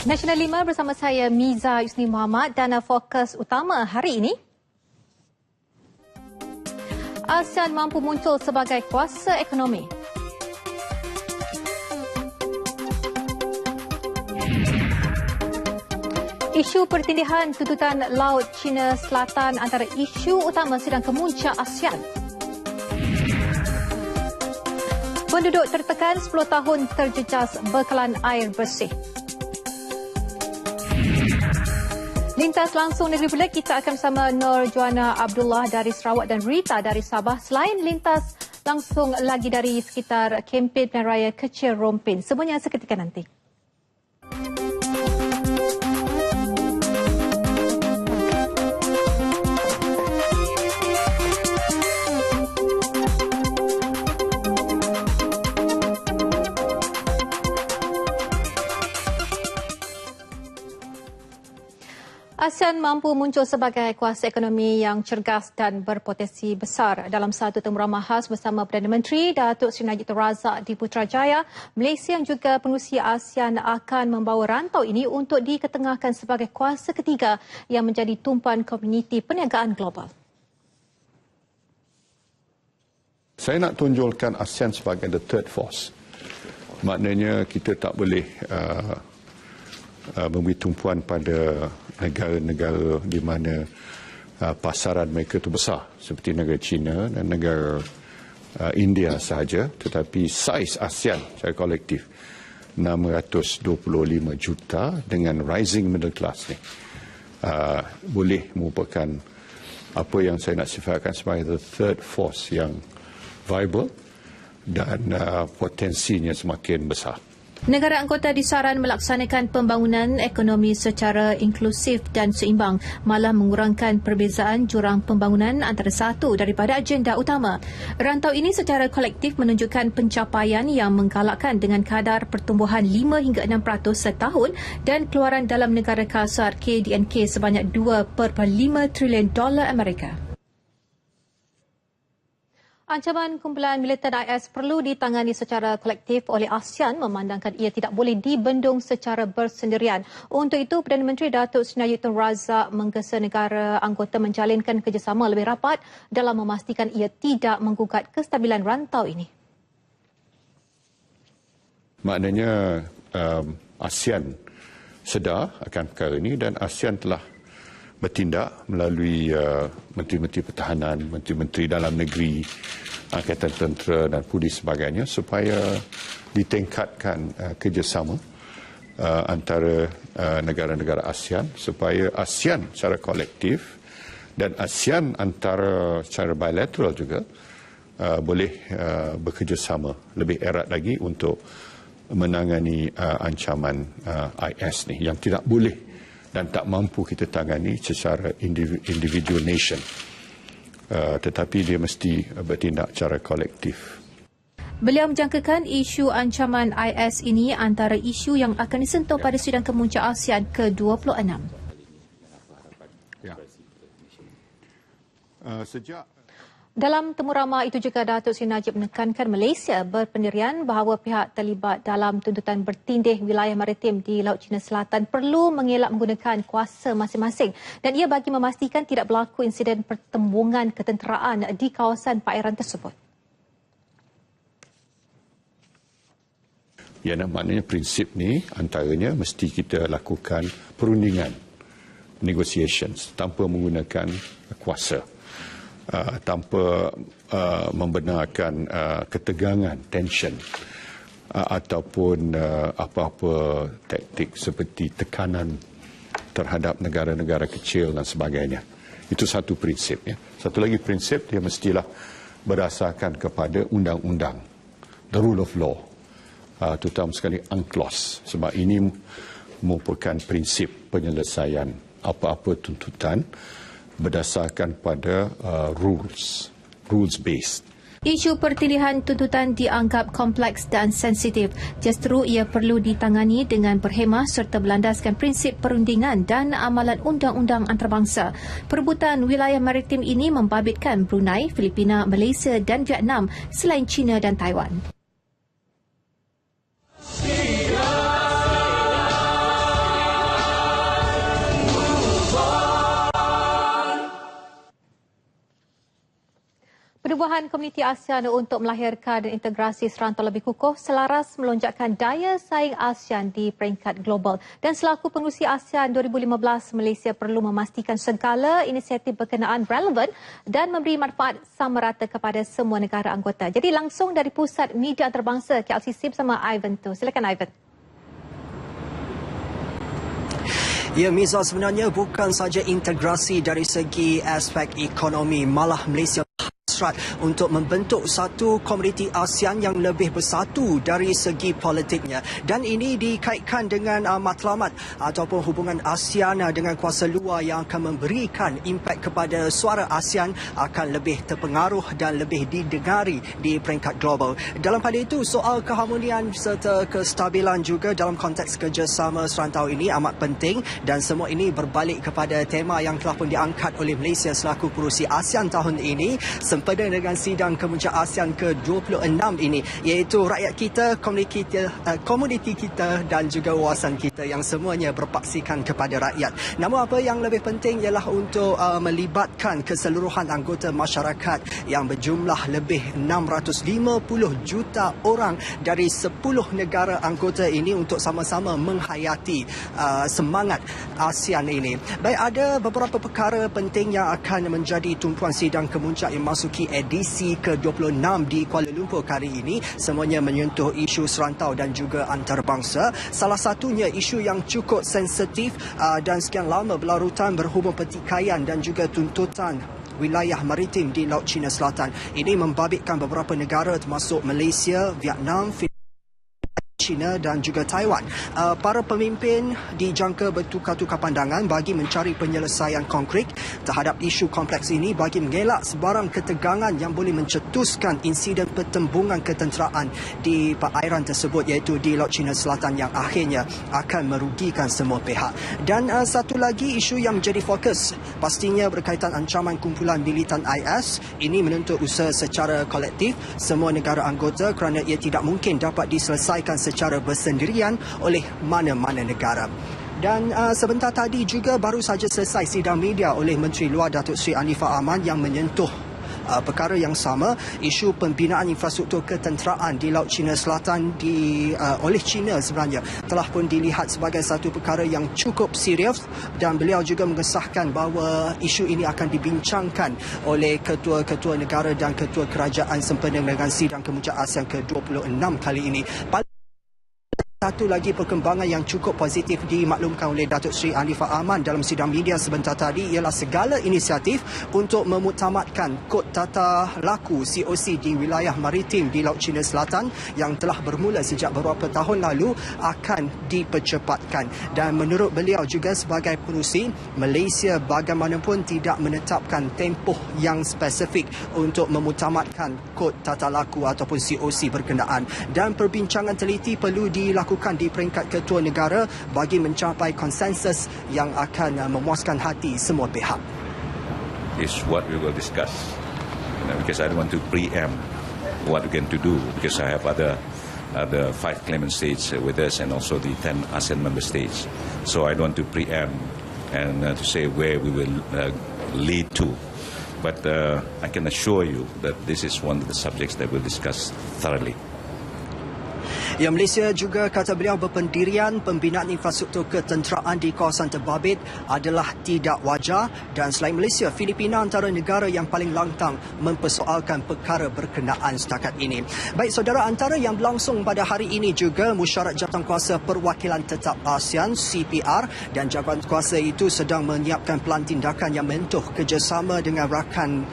Nasional 5 bersama saya Miza Yusni Muhammad dan fokus utama hari ini. ASEAN mampu muncul sebagai kuasa ekonomi. Isu pertindihan tuntutan Laut China Selatan antara isu utama sidang kemuncak ASEAN. Penduduk tertekan 10 tahun terjejas bekalan air bersih. Lintas langsung negeri Perlis, kita akan bersama Nur Joana Abdullah dari Sarawak dan Rita dari Sabah. Selain lintas langsung lagi dari sekitar kempen Pilihan Raya Kecil Rompin. Semuanya seketika nanti. ASEAN mampu muncul sebagai kuasa ekonomi yang cergas dan berpotensi besar. Dalam satu temu ramah khas bersama Perdana Menteri Datuk Seri Najib Tun Razak di Putrajaya, Malaysia yang juga pengerusi ASEAN akan membawa rantau ini untuk diketengahkan sebagai kuasa ketiga yang menjadi tumpuan komuniti perniagaan global. Saya nak tunjulkan ASEAN sebagai the third force. Maknanya kita tak boleh memberi tumpuan pada negara-negara di mana pasaran mereka itu besar seperti negara China dan negara India sahaja, tetapi saiz ASEAN secara kolektif 625 juta dengan rising middle class ni boleh merupakan apa yang saya nak sifatkan sebagai the third force yang viable dan potensinya semakin besar. Negara anggota disaran melaksanakan pembangunan ekonomi secara inklusif dan seimbang, malah mengurangkan perbezaan jurang pembangunan antara satu daripada agenda utama. Rantau ini secara kolektif menunjukkan pencapaian yang menggalakkan dengan kadar pertumbuhan 5 hingga 6% setahun dan keluaran dalam negara kasar KDNK sebanyak $2.5 trilion Amerika. Ancaman kumpulan militan IS perlu ditangani secara kolektif oleh ASEAN memandangkan ia tidak boleh dibendung secara bersendirian. Untuk itu, Perdana Menteri Datuk Seri Najib Tun Razak menggesa negara anggota menjalinkan kerjasama lebih rapat dalam memastikan ia tidak menggugat kestabilan rantau ini. Maknanya ASEAN sedar akan perkara ini dan ASEAN telah bertindak melalui menteri-menteri pertahanan, menteri-menteri dalam negeri, angkatan tentera dan polis sebagainya supaya ditingkatkan kerjasama antara negara-negara ASEAN supaya ASEAN secara kolektif dan ASEAN antara secara bilateral juga boleh bekerjasama lebih erat lagi untuk menangani ancaman IS ni yang tidak boleh dan tak mampu kita tangani secara individual nation. Tetapi dia mesti bertindak secara kolektif. Beliau menjangkakan isu ancaman IS ini antara isu yang akan disentuh pada sidang kemuncak ASEAN ke-26. Ya. Dalam temu ramah itu juga Datuk Seri Najib menekankan Malaysia berpendirian bahawa pihak terlibat dalam tuntutan bertindih wilayah maritim di Laut China Selatan perlu mengelak menggunakan kuasa masing-masing dan ia bagi memastikan tidak berlaku insiden pertembungan ketenteraan di kawasan perairan tersebut. Ya, maknanya prinsip ni antaranya mesti kita lakukan perundingan, negotiations tanpa menggunakan kuasa. Tanpa membenarkan ketegangan, tension ataupun apa-apa taktik seperti tekanan terhadap negara-negara kecil dan sebagainya. Itu satu prinsip. Ya. Satu lagi prinsip dia mestilah berdasarkan kepada undang-undang, the rule of law, terutama sekali UNCLOS sebab ini merupakan prinsip penyelesaian apa-apa tuntutan berdasarkan pada rules-based. Isu pertindih tuntutan dianggap kompleks dan sensitif. Justru ia perlu ditangani dengan berhemah serta berlandaskan prinsip perundingan dan amalan undang-undang antarabangsa. Perebutan wilayah maritim ini membabitkan Brunei, Filipina, Malaysia dan Vietnam selain China dan Taiwan. Penubuhan Komuniti ASEAN untuk melahirkan integrasi serantau lebih kukuh selaras melonjakkan daya saing ASEAN di peringkat global. Dan selaku pengerusi ASEAN 2015, Malaysia perlu memastikan segala inisiatif berkenaan relevan dan memberi manfaat sama rata kepada semua negara anggota. Jadi langsung dari Pusat Media Antarabangsa KLCC bersama Ivan tu. Silakan Ivan. Ya, Miza, sebenarnya bukan saja integrasi dari segi aspek ekonomi, malah Malaysia untuk membentuk satu komuniti ASEAN yang lebih bersatu dari segi politiknya. Dan ini dikaitkan dengan matlamat ataupun hubungan ASEAN dengan kuasa luar yang akan memberikan impak kepada suara ASEAN akan lebih terpengaruh dan lebih didengari di peringkat global. Dalam hal itu, soal keharmonian serta kestabilan juga dalam konteks kerjasama serantau ini amat penting, dan semua ini berbalik kepada tema yang telah pun diangkat oleh Malaysia selaku pengerusi ASEAN tahun ini sempena dengan sidang kemuncak ASEAN ke-26 ini, iaitu rakyat kita, komuniti kita dan juga wawasan kita yang semuanya berpaksikan kepada rakyat. Namun apa yang lebih penting ialah untuk melibatkan keseluruhan anggota masyarakat yang berjumlah lebih 650 juta orang dari 10 negara anggota ini untuk sama-sama menghayati semangat ASEAN ini. Baik, ada beberapa perkara penting yang akan menjadi tumpuan sidang kemuncak yang masuki edisi ke-26 di Kuala Lumpur kali ini. Semuanya menyentuh isu serantau dan juga antarabangsa. Salah satunya isu yang cukup sensitif dan sekian lama berlarutan berhubung pertikaian dan juga tuntutan wilayah maritim di Laut Cina Selatan. Ini membabitkan beberapa negara termasuk Malaysia, Vietnam, China dan juga Taiwan. Para pemimpin dijangka bertukar-tukar pandangan bagi mencari penyelesaian konkret terhadap isu kompleks ini bagi mengelak sebarang ketegangan yang boleh mencetuskan insiden pertembungan ketenteraan di perairan tersebut, iaitu di Laut Cina Selatan, yang akhirnya akan merugikan semua pihak. Dan satu lagi isu yang menjadi fokus pastinya berkaitan ancaman kumpulan militan IS. Ini menuntut usaha secara kolektif semua negara anggota kerana ia tidak mungkin dapat diselesaikan secara bersendirian oleh mana-mana negara. Dan sebentar tadi juga baru saja selesai sidang media oleh Menteri Luar Datuk Seri Anifah Aman yang menyentuh perkara yang sama, isu pembinaan infrastruktur ketenteraan di Laut Cina Selatan oleh China sebenarnya telah pun dilihat sebagai satu perkara yang cukup serius, dan beliau juga mengesahkan bahawa isu ini akan dibincangkan oleh ketua-ketua negara dan ketua kerajaan sempena dengan sidang kemuncak ASEAN ke-26 kali ini. Satu lagi perkembangan yang cukup positif dimaklumkan oleh Datuk Seri Anifah Aman dalam sidang media sebentar tadi ialah segala inisiatif untuk memutamatkan Kod Tata Laku COC di wilayah maritim di Laut Cina Selatan yang telah bermula sejak beberapa tahun lalu akan dipercepatkan. Dan menurut beliau juga sebagai pengerusi, Malaysia bagaimanapun tidak menetapkan tempoh yang spesifik untuk memutamatkan Kod Tata Laku ataupun COC berkenaan. Dan perbincangan teliti perlu dilakukan di peringkat ketua negara bagi mencapai konsensus yang akan memuaskan hati semua pihak. Is what we will discuss, because I don't want to preempt what we're going to do, because I have other 5 claimant states with us and also the 10 ASEAN member states. So I don't want to preempt and to say where we will lead to. But I can assure you that this is one of the subjects that we'll discuss thoroughly. Ya, Malaysia juga, kata beliau, berpendirian pembinaan infrastruktur ketenteraan di kawasan terbabit adalah tidak wajar, dan selain Malaysia, Filipina antara negara yang paling lantang mempersoalkan perkara berkenaan setakat ini. Baik saudara, antara yang berlangsung pada hari ini juga Mesyuarat Jawatankuasa Perwakilan Tetap ASEAN CPR, dan jawatankuasa itu sedang menyiapkan pelan tindakan yang menyentuh kerjasama dengan rakan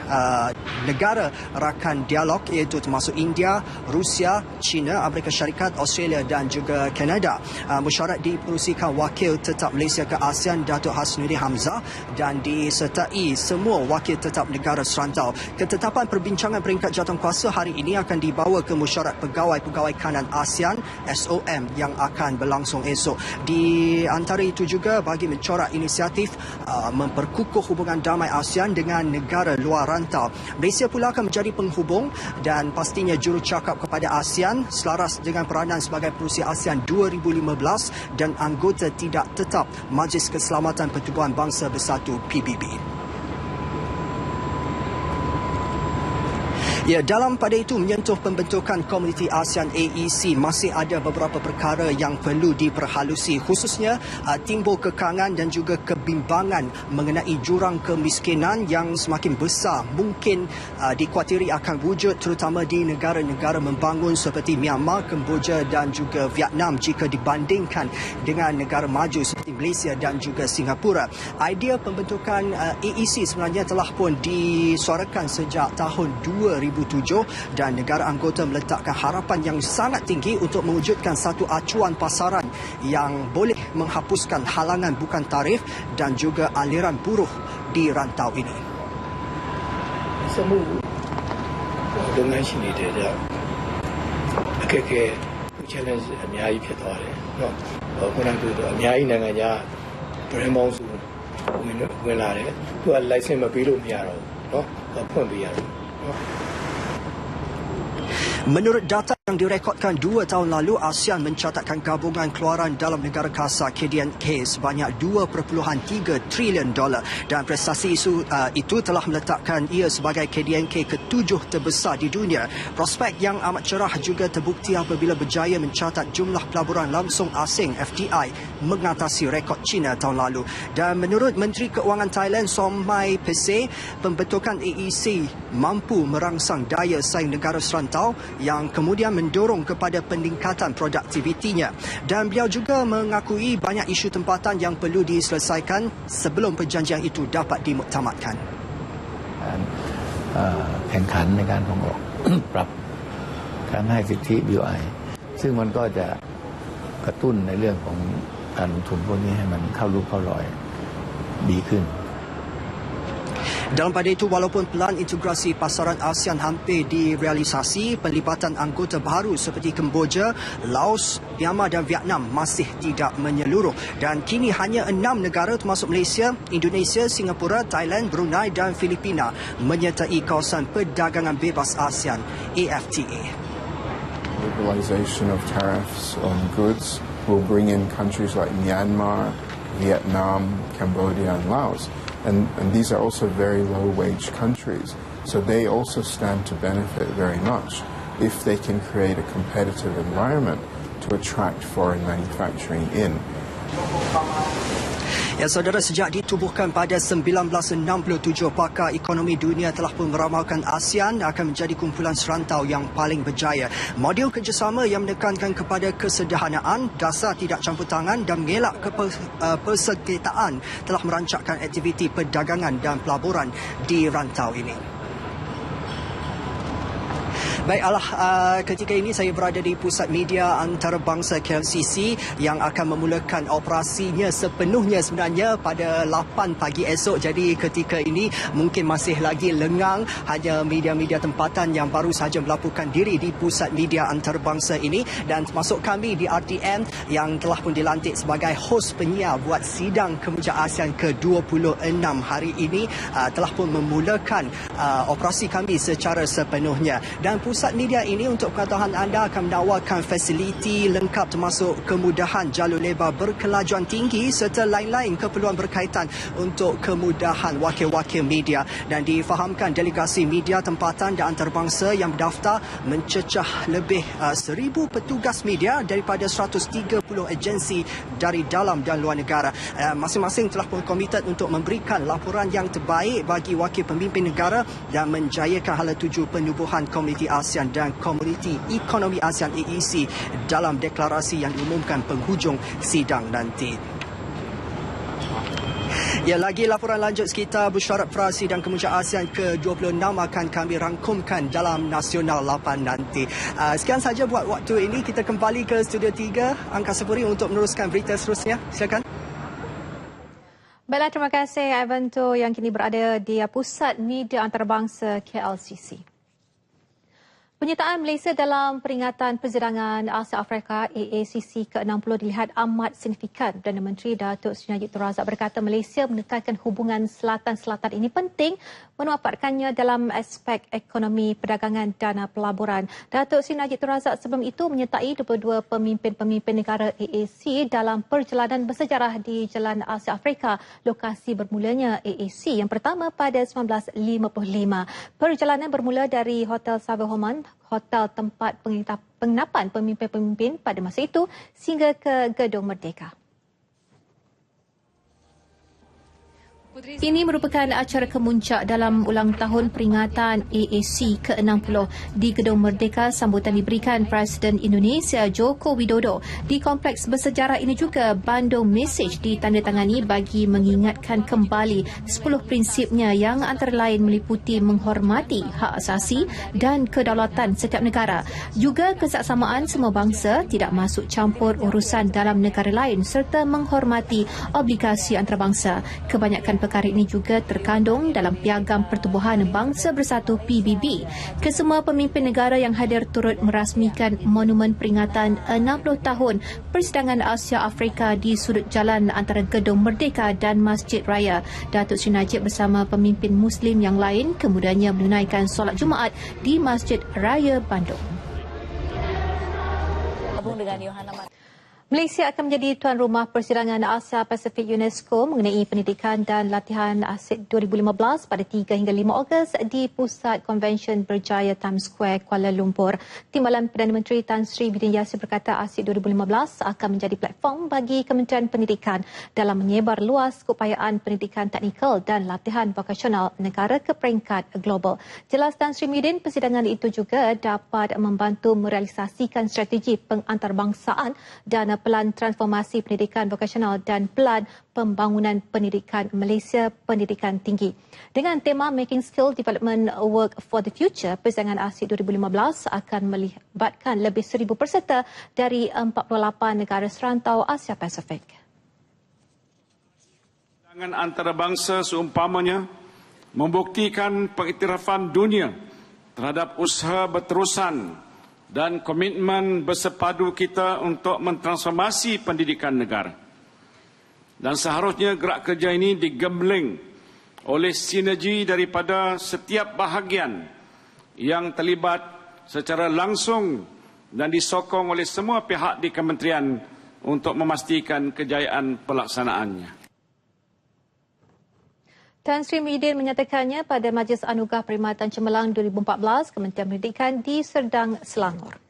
negara rakan dialog, iaitu termasuk India, Rusia, China, Amerika Syarikat, Australia dan juga Kanada. Mesyuarat diperusikan Wakil Tetap Malaysia ke ASEAN Datuk Hasnuddin Hamzah dan disertai semua wakil tetap negara serantau. Ketetapan perbincangan peringkat jawatankuasa hari ini akan dibawa ke Mesyuarat Pegawai-Pegawai Kanan ASEAN SOM yang akan berlangsung esok. Di antara itu juga bagi mencorak inisiatif memperkukuh hubungan damai ASEAN dengan negara luar rantau. Malaysia pula akan menjadi penghubung dan pastinya jurucakap kepada ASEAN selaras dengan peranan sebagai pengerusi ASEAN 2015 dan anggota tidak tetap Majlis Keselamatan Pertubuhan Bangsa Bersatu PBB. Ya, dalam pada itu menyentuh pembentukan Komuniti ASEAN AEC, masih ada beberapa perkara yang perlu diperhalusi, khususnya timbul kekangan dan juga kebimbangan mengenai jurang kemiskinan yang semakin besar mungkin dikuatiri akan wujud terutama di negara-negara membangun seperti Myanmar, Kemboja dan juga Vietnam jika dibandingkan dengan negara maju seperti Malaysia dan juga Singapura. Idea pembentukan AEC sebenarnya telah pun disuarakan sejak tahun 2007 dan negara anggota meletakkan harapan yang sangat tinggi untuk mewujudkan satu acuan pasaran yang boleh menghapuskan halangan bukan tarif dan juga aliran buruh di rantau ini. စမှုလုပ်ငန်းရှင်တွေတဲ့အခက်အခဲ challenge အများကြီးဖြစ်သွားတယ်เนาะခုနကပြောတော့အများကြီးနိုင်ငံခြား brand ပေါင်းစုဝင်လာတယ်သူက license မပေးလို့မရတော့ဘူးเนาะဖွင့်ပေးရတယ်เนาะ Menurut data yang direkodkan 2 tahun lalu, ASEAN mencatatkan gabungan keluaran dalam negara kasar KDNK sebanyak $2.3 trilion dan prestasi itu telah meletakkan ia sebagai KDNK ke-7 terbesar di dunia. Prospek yang amat cerah juga terbukti apabila berjaya mencatat jumlah pelaburan langsung asing FDI mengatasi rekod China tahun lalu. Dan menurut Menteri Keuangan Thailand Somai Pese, pembentukan AEC mampu merangsang daya saing negara serantau yang kemudian mendorong kepada peningkatan produktivitinya. Dan beliau juga mengakui banyak isu tempatan yang perlu diselesaikan sebelum perjanjian itu dapat dimuktamadkan. แข่งขันในการส่งออก ปรับการให้สิทธิ BOI ซึ่งมันก็จะกระตุ้นในเรื่องของการลงทุนพวกนี้ให้มันเข้ารูปเข้ารอยดีขึ้น Dalam pada itu, walaupun pelan integrasi pasaran ASEAN hampir direalisasi, penlibatan anggota baru seperti Kemboja, Laos, Myanmar dan Vietnam masih tidak menyeluruh. Dan kini hanya 6 negara termasuk Malaysia, Indonesia, Singapura, Thailand, Brunei dan Filipina menyertai kawasan perdagangan bebas ASEAN AFTA. Liberalisation of tariffs on goods will bring in countries like Myanmar, Vietnam, Cambodia and Laos. And these are also very low-wage countries, so they also stand to benefit very much if they can create a competitive environment to attract foreign manufacturing in. Ya, saudara, sejak ditubuhkan pada 1967, pakar ekonomi dunia telah pun meramalkan ASEAN akan menjadi kumpulan serantau yang paling berjaya. Model kerjasama yang menekankan kepada kesederhanaan, dasar tidak campur tangan dan mengelak persengketaan telah merancangkan aktiviti perdagangan dan pelaburan di rantau ini. Baiklah, ketika ini saya berada di Pusat Media Antarabangsa KLCC yang akan memulakan operasinya sepenuhnya sebenarnya pada 8 pagi esok. Jadi ketika ini mungkin masih lagi lengang, hanya media-media tempatan yang baru sahaja melaporkan diri di Pusat Media Antarabangsa ini dan termasuk kami di RTM yang telah pun dilantik sebagai hos penyiar buat sidang Kemuja ASEAN ke-26 hari ini telah pun memulakan operasi kami secara sepenuhnya. Dan Pusat Media ini untuk pengetahuan anda akan menawarkan fasiliti lengkap termasuk kemudahan jalur lebar berkelajuan tinggi serta lain-lain keperluan berkaitan untuk kemudahan wakil-wakil media. Dan difahamkan delegasi media tempatan dan antarabangsa yang berdaftar mencecah lebih 1,000 petugas media daripada 130 agensi dari dalam dan luar negara. Masing-masing telah pun komited untuk memberikan laporan yang terbaik bagi wakil pemimpin negara dan menjayakan hala tuju penubuhan Komuniti ASEAN dan Komuniti Ekonomi ASEAN AEC dalam deklarasi yang diumumkan penghujung sidang nanti. Ya, lagi laporan lanjut sekitar bersyarat prasidang Kemuja ASEAN ke-26 akan kami rangkumkan dalam Nasional 8 nanti. Sekian saja buat waktu ini. Kita kembali ke Studio 3 Angkasa Puri untuk meneruskan berita seterusnya. Silakan. Baiklah, terima kasih Ivan Tu yang kini berada di Pusat Media Antarabangsa KLCC. Penyertaan Malaysia dalam peringatan persidangan Asia Afrika AACC ke-60 dilihat amat signifikan. Perdana Menteri Datuk Seri Najib Tun Razak berkata Malaysia menekankan hubungan selatan-selatan ini penting memanfaatkannya dalam aspek ekonomi, perdagangan dan pelaburan. Datuk Seri Najib Tun Razak sebelum itu menyertai 22 pemimpin-pemimpin negara AAC dalam perjalanan bersejarah di Jalan Asia Afrika, lokasi bermulanya AAC yang pertama pada 1955. Perjalanan bermula dari Hotel Savile Roman, hotel tempat penginapan pemimpin-pemimpin pada masa itu, sehingga ke Gedung Merdeka. Ini merupakan acara kemuncak dalam ulang tahun peringatan AAC ke-60. Di Gedung Merdeka, sambutan diberikan Presiden Indonesia Joko Widodo. Di kompleks bersejarah ini juga bandung mesej ditandatangani bagi mengingatkan kembali 10 prinsipnya yang antara lain meliputi menghormati hak asasi dan kedaulatan setiap negara. Juga kesaksamaan semua bangsa, tidak masuk campur urusan dalam negara lain serta menghormati obligasi antarabangsa. Kebanyakan perkara ini juga terkandung dalam Piagam Pertubuhan Bangsa Bersatu PBB. Kesemua pemimpin negara yang hadir turut merasmikan monumen peringatan 60 tahun persidangan Asia Afrika di sudut jalan antara Gedung Merdeka dan Masjid Raya. Datuk Seri Najib bersama pemimpin Muslim yang lain kemudiannya menunaikan solat Jumaat di Masjid Raya Bandung. Malaysia akan menjadi tuan rumah persidangan Asia Pasifik UNESCO mengenai pendidikan dan latihan ASID 2015 pada 3 hingga 5 Ogos di Pusat Konvensyen Berjaya Times Square, Kuala Lumpur. Timbalan Perdana Menteri Tan Sri Bidin Yassin berkata ASID 2015 akan menjadi platform bagi Kementerian Pendidikan dalam menyebar luas keupayaan pendidikan teknikal dan latihan vokasional negara ke peringkat global. Jelas Tan Sri Bidin, persidangan itu juga dapat membantu merealisasikan strategi pengantarbangsaan dan pelan transformasi pendidikan vokasional dan pelan pembangunan pendidikan Malaysia pendidikan tinggi. Dengan tema Making Skill Development Work for the Future, persidangan ASID 2015 akan melibatkan lebih 1,000 peserta dari 48 negara serantau Asia Pasifik. Persidangan antarabangsa seumpamanya membuktikan pengiktirafan dunia terhadap usaha berterusan dan komitmen bersepadu kita untuk mentransformasi pendidikan negara. Dan seharusnya gerak kerja ini digembling oleh sinergi daripada setiap bahagian yang terlibat secara langsung dan disokong oleh semua pihak di kementerian untuk memastikan kejayaan pelaksanaannya. Tan Sri Muhyiddin menyatakannya pada Majlis Anugerah Perkhidmatan Cemerlang 2014 Kementerian Pendidikan di Serdang, Selangor.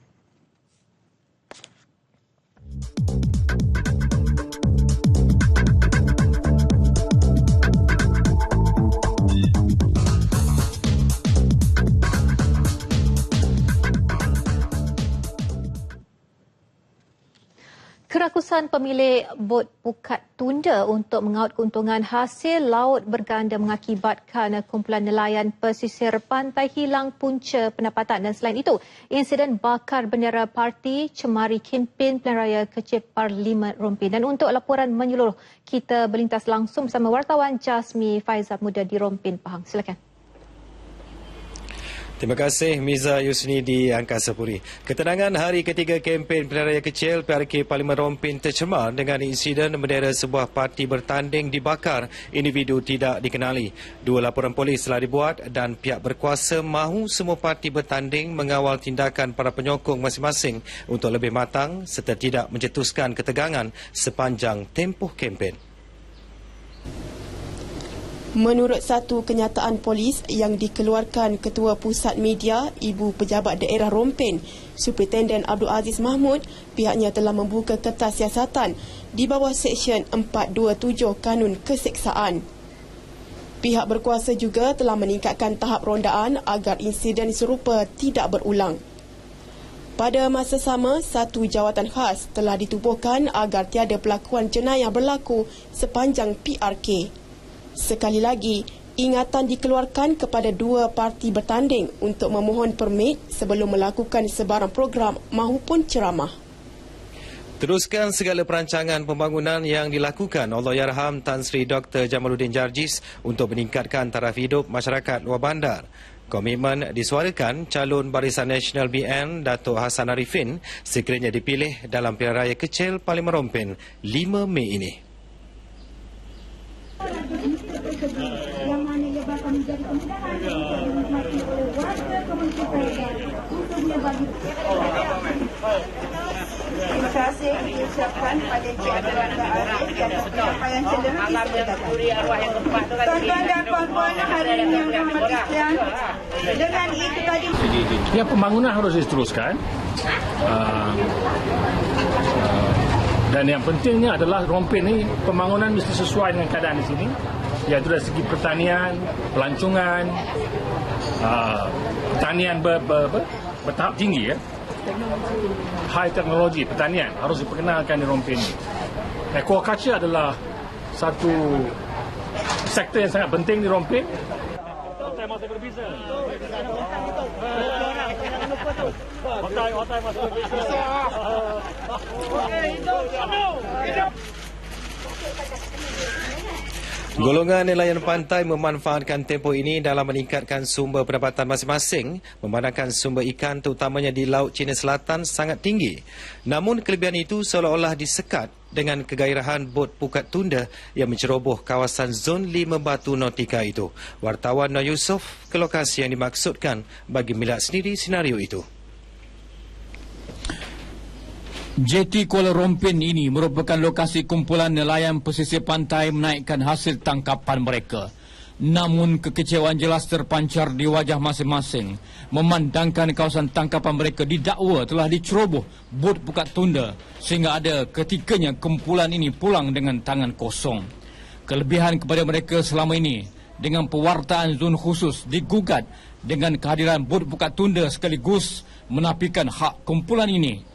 Kerakusan pemilik bot pukat tunda untuk mengaut keuntungan hasil laut berganda mengakibatkan kumpulan nelayan pesisir pantai hilang punca pendapatan. Dan selain itu, insiden bakar bendera parti cemari kempen pilihan raya kecil Parlimen Rompin. Dan untuk laporan menyeluruh, kita berlintas langsung bersama wartawan Jasmi Faizal Muda di Rompin, Pahang. Silakan. Terima kasih Miza Yusni di Angkasa Puri. Ketenangan hari ketiga kempen pilihan raya kecil PRK Parlimen Rompin tercemar dengan insiden bendera sebuah parti bertanding dibakar individu tidak dikenali. 2 laporan polis telah dibuat dan pihak berkuasa mahu semua parti bertanding mengawal tindakan para penyokong masing-masing untuk lebih matang serta tidak mencetuskan ketegangan sepanjang tempoh kempen. Menurut satu kenyataan polis yang dikeluarkan Ketua Pusat Media, Ibu Pejabat Daerah Rompin, Superintendent Abdul Aziz Mahmud, pihaknya telah membuka kertas siasatan di bawah Seksyen 427 Kanun Keseksaan. Pihak berkuasa juga telah meningkatkan tahap rondaan agar insiden serupa tidak berulang. Pada masa sama, satu jawatan khas telah ditubuhkan agar tiada pelakuan jenayah berlaku sepanjang PRK. Sekali lagi, ingatan dikeluarkan kepada 2 parti bertanding untuk memohon permit sebelum melakukan sebarang program maupun ceramah. Teruskan segala perancangan pembangunan yang dilakukan Allahyarham Tan Sri Dr. Jamaluddin Jarjis untuk meningkatkan taraf hidup masyarakat luar bandar. Komitmen disuarakan calon Barisan Nasional BN Datuk Hassan Arifin sekiranya dipilih dalam pilihan raya kecil Parlimen Rompin 5 Mei ini. Yang mana ia bakal menjadi kemudahan untuk dinikmati oleh warga komuniti Perak untuk berbagi. Terima kasih diucapkan pada Encik Abdul Razak Arif dan penyampaian cedera di sebelah. Tuan-tuan dan puan-puan hadirin yang dirahmati sekalian, dengan itu tadi. Ya, pembangunan harus diteruskan. Dan yang pentingnya adalah Rompin ini pembangunan mesti sesuai dengan keadaan di sini, iaitu dari segi pertanian, pelancongan, pertanian bertahap tinggi, ya. High teknologi pertanian harus diperkenalkan di Rompin ini. Aquaculture adalah satu sektor yang sangat penting di Rompin. Hotel masih berbeza. Hotel masih berbeza. Golongan nelayan pantai memanfaatkan tempoh ini dalam meningkatkan sumber pendapatan masing-masing, memandangkan sumber ikan terutamanya di Laut Cina Selatan sangat tinggi. Namun kelebihan itu seolah-olah disekat dengan kegairahan bot pukat tunda yang menceroboh kawasan Zon 5 Batu Nautika itu. Wartawan Noor Yusof ke lokasi yang dimaksudkan bagi melihat sendiri senario itu. Jeti Kuala Rompin ini merupakan lokasi kumpulan nelayan pesisir pantai menaikkan hasil tangkapan mereka. Namun kekecewaan jelas terpancar di wajah masing-masing memandangkan kawasan tangkapan mereka didakwa telah diceroboh bot pukat tunda sehingga ada ketikanya kumpulan ini pulang dengan tangan kosong. Kelebihan kepada mereka selama ini dengan pewartaan zon khusus digugat dengan kehadiran bot pukat tunda sekaligus menafikan hak kumpulan ini.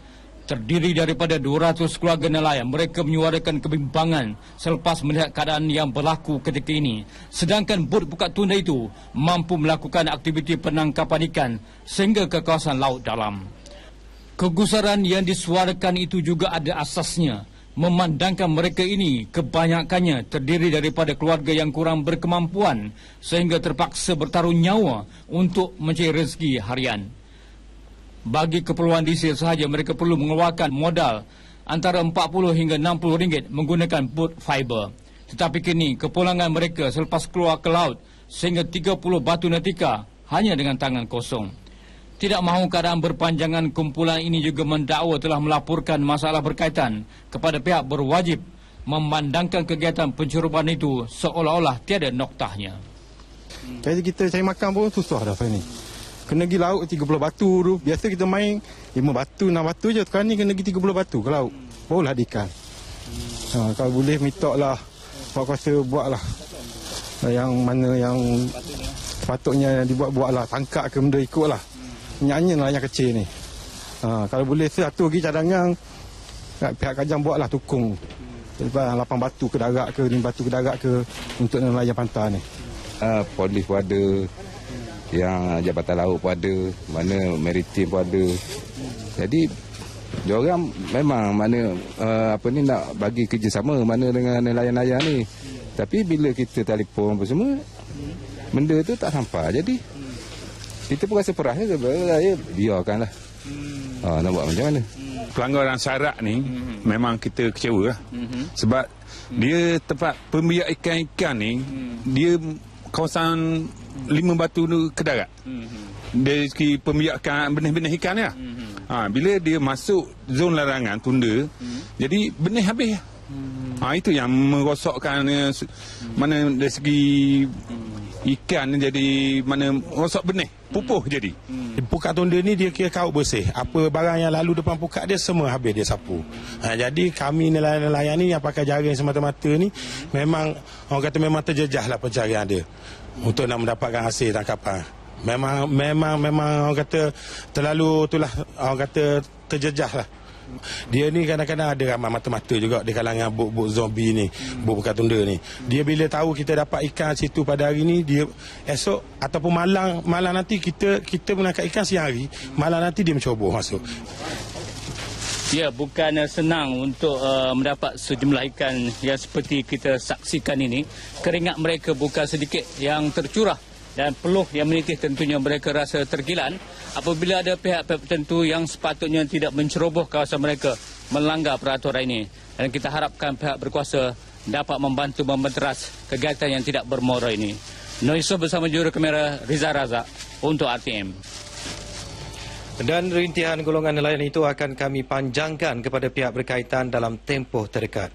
Terdiri daripada 200 keluarga nelayan, mereka menyuarakan kebimbangan selepas melihat keadaan yang berlaku ketika ini. Sedangkan bot pukat tunda itu mampu melakukan aktiviti penangkapan ikan sehingga ke kawasan laut dalam. Kegusaran yang disuarakan itu juga ada asasnya, memandangkan mereka ini kebanyakannya terdiri daripada keluarga yang kurang berkemampuan sehingga terpaksa bertaruh nyawa untuk mencari rezeki harian. Bagi keperluan diesel sahaja mereka perlu mengeluarkan modal antara 40 hingga 60 ringgit menggunakan bot fiber. Tetapi kini kepulangan mereka selepas keluar ke laut sehingga 30 batu nautika hanya dengan tangan kosong. Tidak mahu keadaan berpanjangan, kumpulan ini juga mendakwa telah melaporkan masalah berkaitan kepada pihak berwajib memandangkan kegiatan pencerobohan itu seolah-olah tiada noktahnya. Jadi kita cari makan pun susah dah ni. Kena pergi laut 30 batu tu. Biasa kita main 5 batu, 6 batu je. Sekarang ni kena pergi 30 batu ke laut. Barulah ada ikan. Kalau boleh minta lah, Pak Kuasa buat lah. Yang mana yang sepatutnya dibuat-buat lah. Tangkap ke benda ikut lah. Nyanyi lah yang kecil ni. Kalau boleh satu lagi cadangan, pihak Kajang buat lah tukung. 8 batu ke darat ke, 5 batu ke darat ke untuk nelayan pantai ni. Polis pun ada, yang Jabatan Laut pun ada, mana Maritim pun ada. Jadi diorang memang mana nak bagi kerjasama mana dengan nelayan-nelayan ni. Tapi bila kita telefon apa semua, benda tu tak sampai. Jadi kita pun rasa perah je, biarkanlah. Nak buat macam mana? Pelanggaran syarat ni memang kita kecewa lah. Sebab dia tempat pembiak ikan-ikan ni, dia kawasan 5 batu ke darat. Dari segi pembiakan benih-benih ikan ni lah. Bila dia masuk zon larangan tunda, jadi benih habis. Itu yang merosakkan mana dari segi ikan jadi mana rosak benih, pupuh jadi. Pukat tunda ni dia kira kaut bersih. Apa barang yang lalu depan pukat dia semua habis dia sapu. Jadi kami nelayan-nelayan ni yang pakai jaring semata-mata ni memang orang kata memang terjejah lah pencarian dia untuk nak mendapatkan hasil tangkapan. Memang orang kata terlalu itulah orang kata terjejah lah. Dia ni kadang-kadang ada ramai mata-mata juga di kalangan bot zombie ni, bot pukat tunda ni. Dia bila tahu kita dapat ikan situ pada hari ni, dia esok ataupun malam nanti kita menangkap ikan siang hari, malam nanti dia mencuba masuk. Ya, bukan senang untuk mendapat sejumlah ikan yang seperti kita saksikan ini. Keringat mereka bukan sedikit yang tercurah dan peluh yang menitih tentunya mereka rasa tergilan apabila ada pihak-pihak tertentu yang sepatutnya tidak menceroboh kawasan mereka melanggar peraturan ini. Dan kita harapkan pihak berkuasa dapat membantu memeteras kegiatan yang tidak bermoral ini. Nur Yusof bersama juru kamera Riza Razak untuk RTM. Dan rintihan golongan nelayan itu akan kami panjangkan kepada pihak berkaitan dalam tempoh terdekat.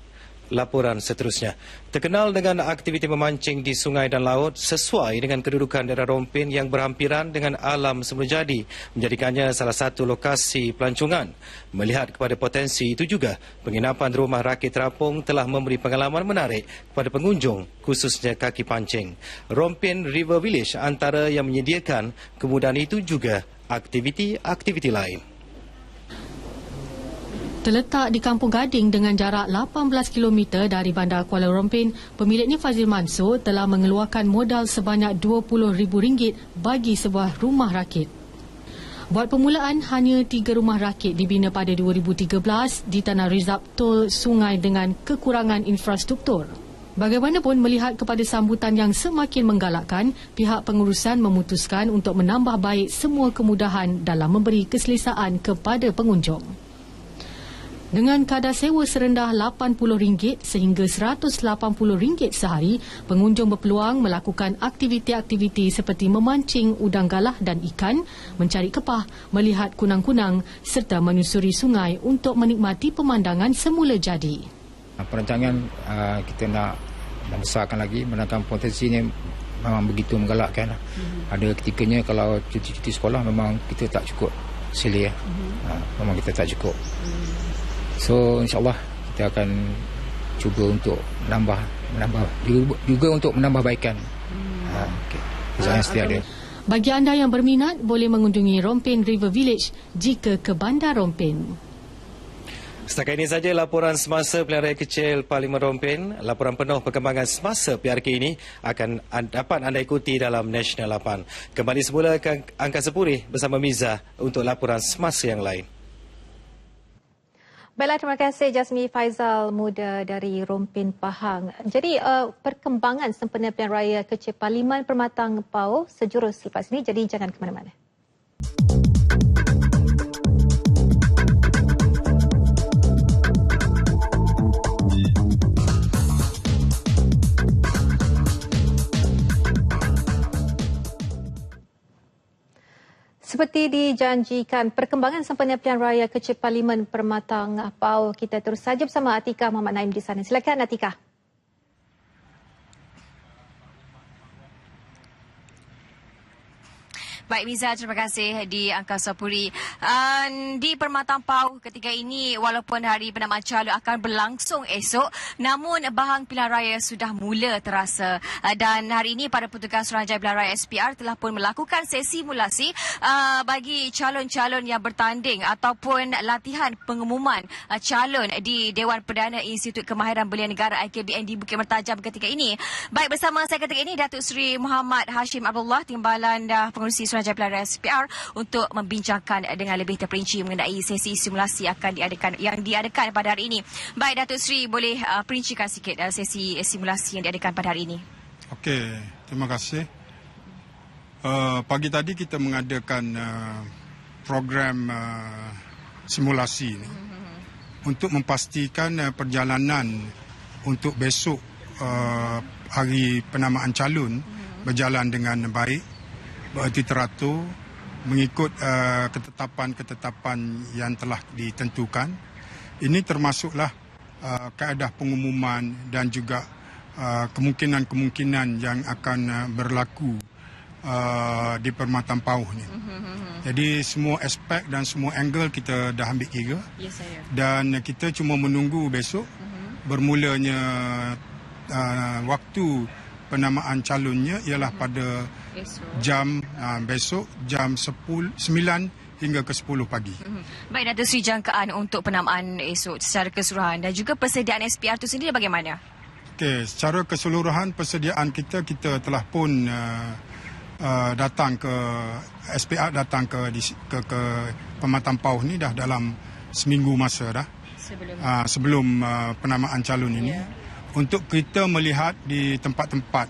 Laporan seterusnya. Terkenal dengan aktiviti memancing di sungai dan laut sesuai dengan kedudukan daerah Rompin yang berhampiran dengan alam semula jadi, menjadikannya salah satu lokasi pelancongan. Melihat kepada potensi itu juga, penginapan rumah rakit terapung telah memberi pengalaman menarik kepada pengunjung, khususnya kaki pancing. Rompin River Village antara yang menyediakan kemudahan itu juga aktiviti-aktiviti lain. Terletak di Kampung Gading dengan jarak 18 km dari Bandar Kuala Rompin, pemiliknya Fazil Mansur telah mengeluarkan modal sebanyak RM20,000 bagi sebuah rumah rakit. Buat permulaan, hanya 3 rumah rakit dibina pada 2013 di Tanah Rizab Tol Sungai dengan kekurangan infrastruktur. Bagaimanapun, melihat kepada sambutan yang semakin menggalakkan, pihak pengurusan memutuskan untuk menambah baik semua kemudahan dalam memberi keselesaan kepada pengunjung. Dengan kadar sewa serendah RM80 sehingga RM180 sehari, pengunjung berpeluang melakukan aktiviti-aktiviti seperti memancing udang galah dan ikan, mencari kepah, melihat kunang-kunang serta menyusuri sungai untuk menikmati pemandangan semula jadi. Perancangan kita nak membesarkan lagi, menangkan potensi ini memang begitu menggalakkan. Ada ketikanya kalau cuti-cuti sekolah memang kita tak cukup sila. Memang kita tak cukup. So insyaAllah kita akan cuba untuk menambah juga untuk menambah baikan. Yang setia ada. Bagi anda yang berminat, boleh mengunjungi Rompin River Village jika ke Bandar Rompin. Setakat ini saja laporan semasa pilihan raya kecil Parlimen Rompin. Laporan penuh perkembangan semasa PRK ini akan dapat anda ikuti dalam National 8. Kembali semula ke Angkasa Puri bersama Miza untuk laporan semasa yang lain. Baiklah, terima kasih Jasmi Faizal Muda dari Rompin Pahang. Jadi perkembangan sempena pilihan raya kecil Parlimen Permatang Pau sejurus selepas ini, jadi jangan ke mana-mana. Seperti dijanjikan, perkembangan sempena pilihan raya kecil Parlimen Permatang Pau, kita terus saja bersama Atika Muhammad Naim di sana. Silakan Atika. Baik Miza, terima kasih di Angkasa Puri. Di Permatang Pau ketika ini, walaupun hari penamaan calon akan berlangsung esok, namun bahang pilihan raya sudah mula terasa. Dan hari ini para petugas Suruhanjaya Pilihan Raya SPR telah pun melakukan sesi simulasi bagi calon-calon yang bertanding ataupun latihan pengumuman calon di Dewan Perdana Institut Kemahiran Belia Negara IKBN di Bukit Mertajam ketika ini. Baik, bersama saya ketika ini Datuk Seri Muhammad Hashim Abdullah, Timbalan Pengerusi Suruhanjaya Pilihan Raya SPR, untuk membincangkan dengan lebih terperinci mengenai sesi simulasi yang diadakan pada hari ini. Baik Datuk Seri, boleh perincikan sikit sesi simulasi yang diadakan pada hari ini? Okey, terima kasih. Pagi tadi kita mengadakan program simulasi ini untuk memastikan perjalanan untuk besok hari penamaan calon berjalan dengan baik, bererti teratur, mengikut ketetapan-ketetapan yang telah ditentukan. Ini termasuklah kaedah pengumuman dan juga kemungkinan-kemungkinan yang akan berlaku di Permatang Pau ni. Jadi semua aspek dan semua angle kita dah ambil kira. Ya, saya. Dan kita cuma menunggu besok bermulanya waktu penamaan calonnya ialah pada jam besok jam 9 hingga ke 10 pagi. Baik Datuk Seri, jangkaan untuk penamaan esok secara keseluruhan dan juga persediaan SPR itu sendiri bagaimana? Okey, secara keseluruhan persediaan kita telah pun datang ke SPR, datang ke Permatang Pau ni dah dalam seminggu masa dah sebelum penamaan calon ini, untuk kita melihat di tempat-tempat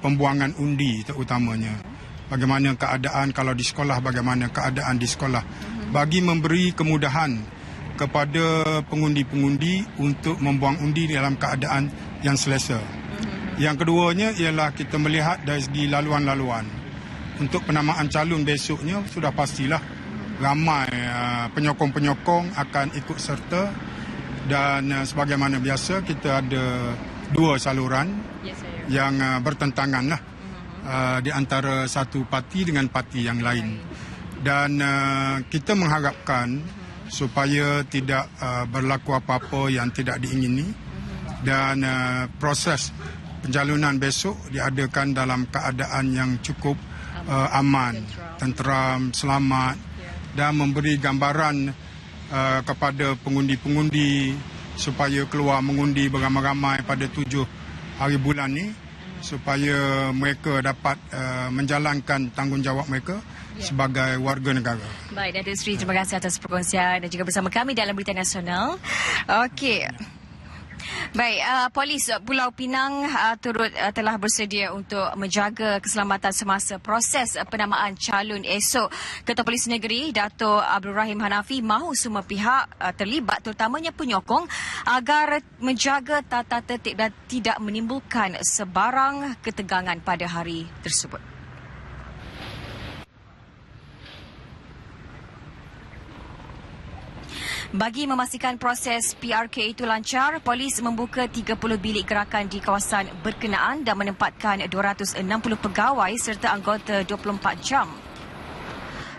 pembuangan undi terutamanya. Bagaimana keadaan kalau di sekolah, bagaimana keadaan di sekolah. Bagi memberi kemudahan kepada pengundi-pengundi untuk membuang undi dalam keadaan yang selesa. Yang keduanya ialah kita melihat dari segi laluan-laluan. Untuk penamaan calon besoknya sudah pastilah ramai penyokong-penyokong akan ikut serta dan sebagaimana biasa kita ada 2 saluran yang bertentangan lah di antara satu parti dengan parti yang lain. Dan kita mengharapkan supaya tidak berlaku apa-apa yang tidak diingini dan proses pencalonan besok diadakan dalam keadaan yang cukup aman, tenteram, selamat dan memberi gambaran kepada pengundi-pengundi supaya keluar mengundi beramai-ramai pada 7 hari bulan ni supaya mereka dapat menjalankan tanggungjawab mereka sebagai warga negara. Baik, Datuk Seri, terima kasih atas perkongsian dan juga bersama kami dalam Berita Nasional. Okey. Baik, Polis Pulau Pinang telah bersedia untuk menjaga keselamatan semasa proses penamaan calon esok. Ketua Polis Negeri, Dato' Abdul Rahim Hanafi, mahu semua pihak terlibat, terutamanya penyokong, agar menjaga tata tertib dan tidak menimbulkan sebarang ketegangan pada hari tersebut. Bagi memastikan proses PRK itu lancar, polis membuka 30 bilik gerakan di kawasan berkenaan dan menempatkan 260 pegawai serta anggota 24 jam.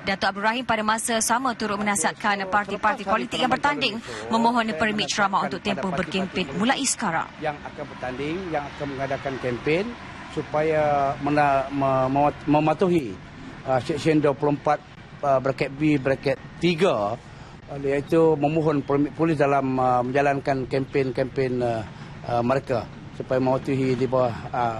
Dato' Abdul Rahim pada masa sama turut menasihatkan parti-parti politik yang bertanding memohon permit ceramah untuk tempoh berkempen mulai sekarang. Yang akan bertanding, yang akan mengadakan kempen supaya mematuhi Seksyen 24 braket B braket 3, iaitu memohon permit polis dalam menjalankan kempen-kempen mereka supaya mematuhi di bawah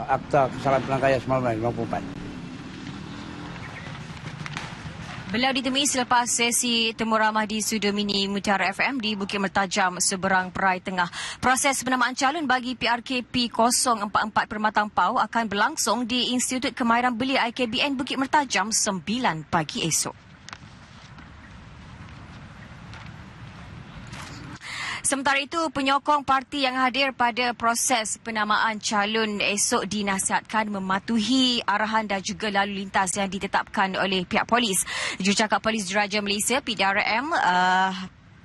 Akta Kesalahan Pelanggaran 1994. Beliau ditemui selepas sesi temu ramah di Studio Mini Mutiara FM di Bukit Mertajam, seberang Perai Tengah. Proses penamaan calon bagi PRK P044 Permatang Pau akan berlangsung di Institut Kemahiran Belia IKBN Bukit Mertajam 9 pagi esok. Sementara itu, penyokong parti yang hadir pada proses penamaan calon esok dinasihatkan mematuhi arahan dan juga lalu lintas yang ditetapkan oleh pihak polis. Jurucakap Polis Diraja Malaysia, PDRM,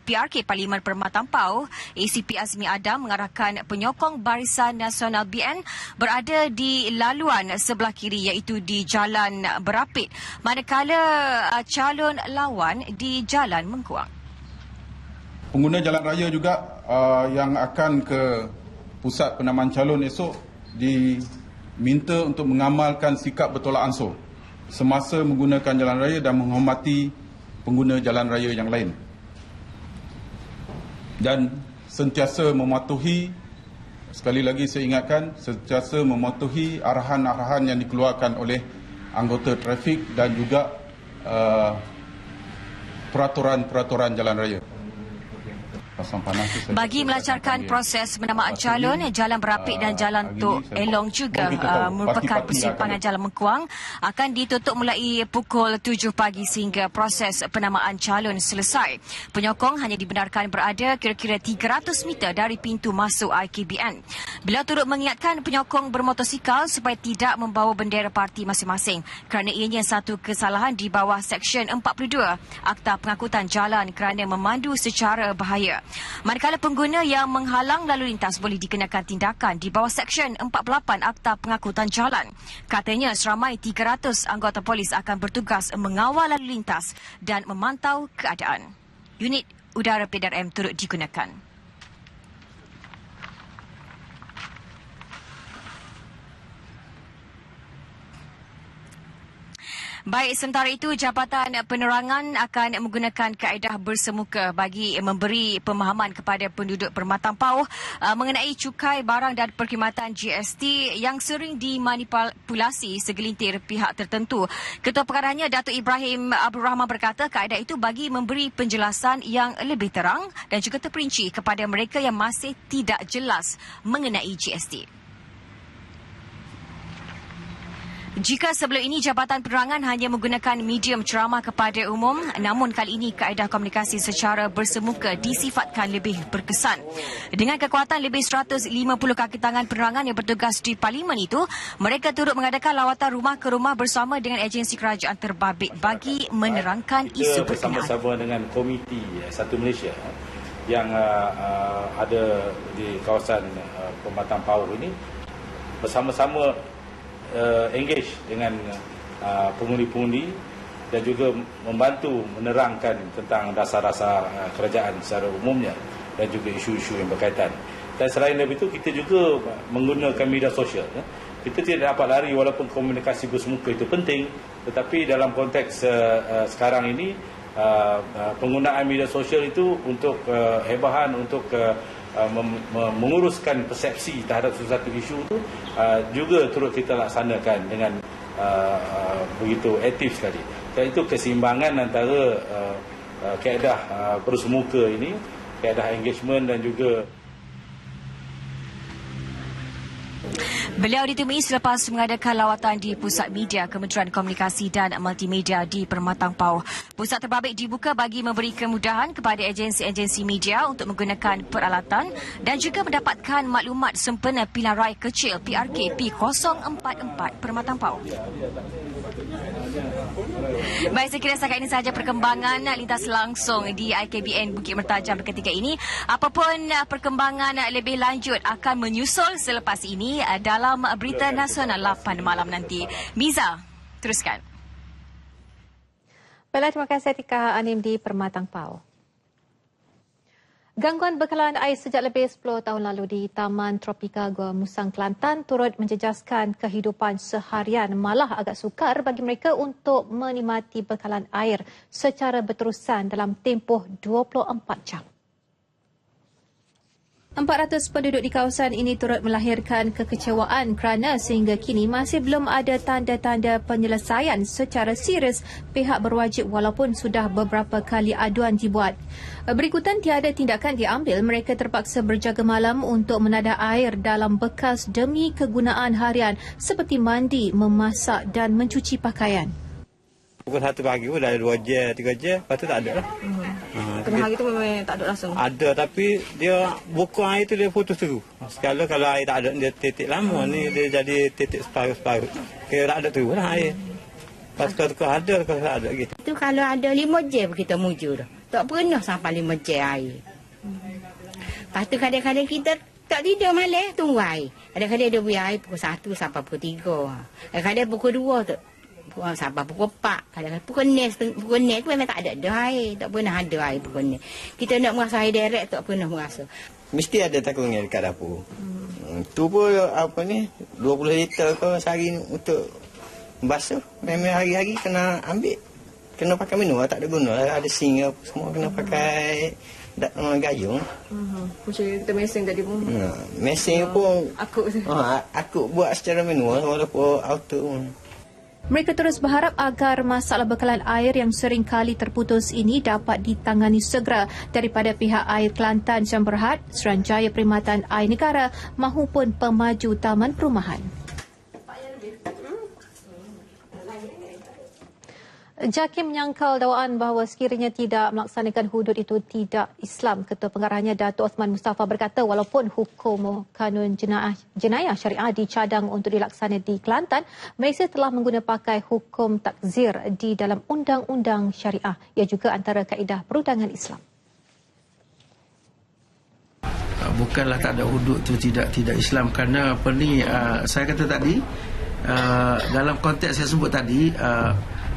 PRK Parlimen Permatang Pau, ACP Azmi Adam mengarahkan penyokong Barisan Nasional BN berada di laluan sebelah kiri iaitu di Jalan Berapit, manakala calon lawan di Jalan Mengkuang. Pengguna jalan raya juga yang akan ke pusat penamaan calon esok diminta untuk mengamalkan sikap bertolak ansur semasa menggunakan jalan raya dan menghormati pengguna jalan raya yang lain. Dan sentiasa mematuhi, sekali lagi saya ingatkan, sentiasa mematuhi arahan-arahan yang dikeluarkan oleh anggota trafik dan juga peraturan-peraturan jalan raya. Bagi melancarkan proses penamaan calon, Jalan Berapit dan Jalan Tok Elong juga merupakan persimpangan Jalan Mengkuang akan ditutup mulai pukul 7 pagi sehingga proses penamaan calon selesai. Penyokong hanya dibenarkan berada kira-kira 300 meter dari pintu masuk IKBN. Beliau turut mengingatkan penyokong bermotosikal supaya tidak membawa bendera parti masing-masing kerana ianya satu kesalahan di bawah Seksyen 42 Akta Pengangkutan Jalan kerana memandu secara bahaya. Manakala pengguna yang menghalang lalu lintas boleh dikenakan tindakan di bawah Seksyen 48 Akta Pengangkutan Jalan. Katanya seramai 300 anggota polis akan bertugas mengawal lalu lintas dan memantau keadaan. Unit udara PDRM turut digunakan. Baik, sementara itu Jabatan Penerangan akan menggunakan kaedah bersemuka bagi memberi pemahaman kepada penduduk Permatang Pau mengenai cukai barang dan perkhidmatan GST yang sering dimanipulasi segelintir pihak tertentu. Ketua Pengarahnya Datuk Ibrahim Abdul Rahman berkata kaedah itu bagi memberi penjelasan yang lebih terang dan juga terperinci kepada mereka yang masih tidak jelas mengenai GST. Jika sebelum ini Jabatan Penerangan hanya menggunakan medium ceramah kepada umum, namun kali ini kaedah komunikasi secara bersemuka disifatkan lebih berkesan. Dengan kekuatan lebih 150 kaki tangan penerangan yang bertugas di Parlimen itu, mereka turut mengadakan lawatan rumah ke rumah bersama dengan agensi kerajaan terbabit bagi menerangkan isu berkenaan. Bersama-sama dengan Komiti Satu Malaysia yang ada di kawasan Pematang Pauh ini, bersama-sama engage dengan pengundi-pengundi dan juga membantu menerangkan tentang dasar-dasar kerajaan secara umumnya dan juga isu-isu yang berkaitan. Dan selain itu, kita juga menggunakan media sosial. Kita tidak dapat lari walaupun komunikasi bersemuka itu penting, tetapi dalam konteks sekarang ini, penggunaan media sosial itu untuk hebahan, untuk menguruskan persepsi terhadap sesuatu isu itu juga turut kita laksanakan dengan begitu aktif sekali. Dan itu keseimbangan antara kaedah bersemuka ini, kaedah engagement dan juga. Beliau ditemui selepas mengadakan lawatan di Pusat Media Kementerian Komunikasi dan Multimedia di Permatang Pauh. Pusat terbabit dibuka bagi memberi kemudahan kepada agensi-agensi media untuk menggunakan peralatan dan juga mendapatkan maklumat sempena pilihan raya kecil PRK P044 Permatang Pauh. Baik, saya kira setakat ini sahaja perkembangan lintas langsung di IKBN Bukit Mertajam ketika ini. Apapun perkembangan lebih lanjut akan menyusul selepas ini dalam Berita Nasional 8 malam nanti. Miza, teruskan. Baiklah, terima kasih Tika Anim di Permatang Pauh. Gangguan bekalan air sejak lebih 10 tahun lalu di Taman Tropika Gua Musang Kelantan turut menjejaskan kehidupan seharian, malah agak sukar bagi mereka untuk menikmati bekalan air secara berterusan dalam tempoh 24 jam. 400 penduduk di kawasan ini turut melahirkan kekecewaan kerana sehingga kini masih belum ada tanda-tanda penyelesaian secara serius pihak berwajib walaupun sudah beberapa kali aduan dibuat. Berikutan tiada tindakan diambil, mereka terpaksa berjaga malam untuk menadah air dalam bekas demi kegunaan harian seperti mandi, memasak dan mencuci pakaian. Pukul 1 pagi pun dah 2 jam, 3 jam, lepas tu tak ada lah. Tengah hari tu memang tak ada langsung? Ada, tapi dia buku air tu dia putus terus. Sekala kalau air tak ada, dia titik lama ni, dia jadi titik separuh-separuh. Kira tak ada terus lah air. Lepas tu ada, kalau tak ada gitu. Itu kalau ada 5 jam kita muju dah. Tak pernah sampai 5 jam air. Lepas tu kadang-kadang kita tak tidur malam, tunggu air. Kadang-kadang dia beri air pukul 1 sampai pukul 3. Kadang-kadang pukul 2 tu. Sampai pukul 4. Kadang-kadang pukul 6 tu memang tak ada air. Tak pernah ada air pukul 6. Kita nak merasa air direct tak pernah merasa. Mesti ada takungnya dekat dapur. Tu pun apa ni 20 liter ke sehari untuk basuh. Memang hari-hari kena ambil. Kena pakai minum, tak ada guna. Ada sing semua kena pakai gayung. Macam kita mesin tadi pun. Mesin pun aku buat secara manual walaupun auto pun. Mereka terus berharap agar masalah bekalan air yang sering kali terputus ini dapat ditangani segera daripada pihak Air Kelantan Sdn Bhd, Suruhanjaya Perkhidmatan Air Negara mahupun pemaju Taman Perumahan. JAKIM menyangkal dakwaan bahawa sekiranya tidak melaksanakan hudud itu tidak Islam. Ketua Pengarahnya Datuk Osman Mustafa berkata walaupun hukum kanun jenayah syariah dicadang untuk dilaksana di Kelantan, Malaysia telah menggunakan pakai hukum takzir di dalam undang-undang syariah. Ia juga antara kaedah perundangan Islam. Bukanlah tak ada hudud itu tidak Islam kerana apa ni saya kata tadi dalam konteks saya sebut tadi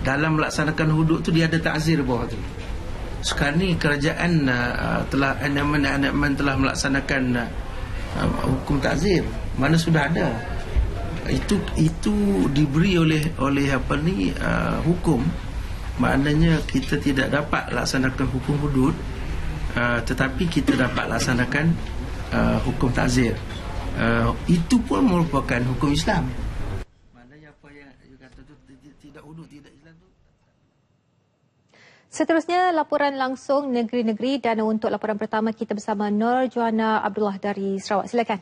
dalam melaksanakan hudud tu dia ada takzir bawah tu. Sekarang ni kerajaan telah amendment telah melaksanakan hukum takzir. Mana sudah ada. Itu diberi oleh apa ni hukum. Maknanya kita tidak dapat laksanakan hukum hudud tetapi kita dapat laksanakan hukum takzir. Itu pun merupakan hukum Islam. Seterusnya, laporan langsung negeri-negeri dan untuk laporan pertama kita bersama Nur Joanna Abdullah dari Sarawak. Silakan.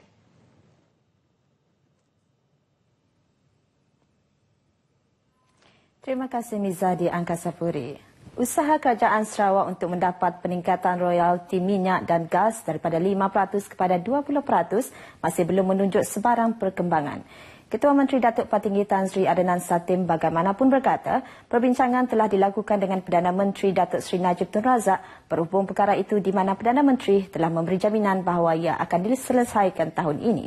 Terima kasih Miza di Angkasa Puri. Usaha kerajaan Sarawak untuk mendapat peningkatan royalti minyak dan gas daripada 5% kepada 20% masih belum menunjuk sebarang perkembangan. Ketua Menteri Datuk Patinggi Tan Sri Adnan Satim bagaimanapun berkata, perbincangan telah dilakukan dengan Perdana Menteri Datuk Sri Najib Tun Razak berhubung perkara itu di mana Perdana Menteri telah memberi jaminan bahawa ia akan diselesaikan tahun ini.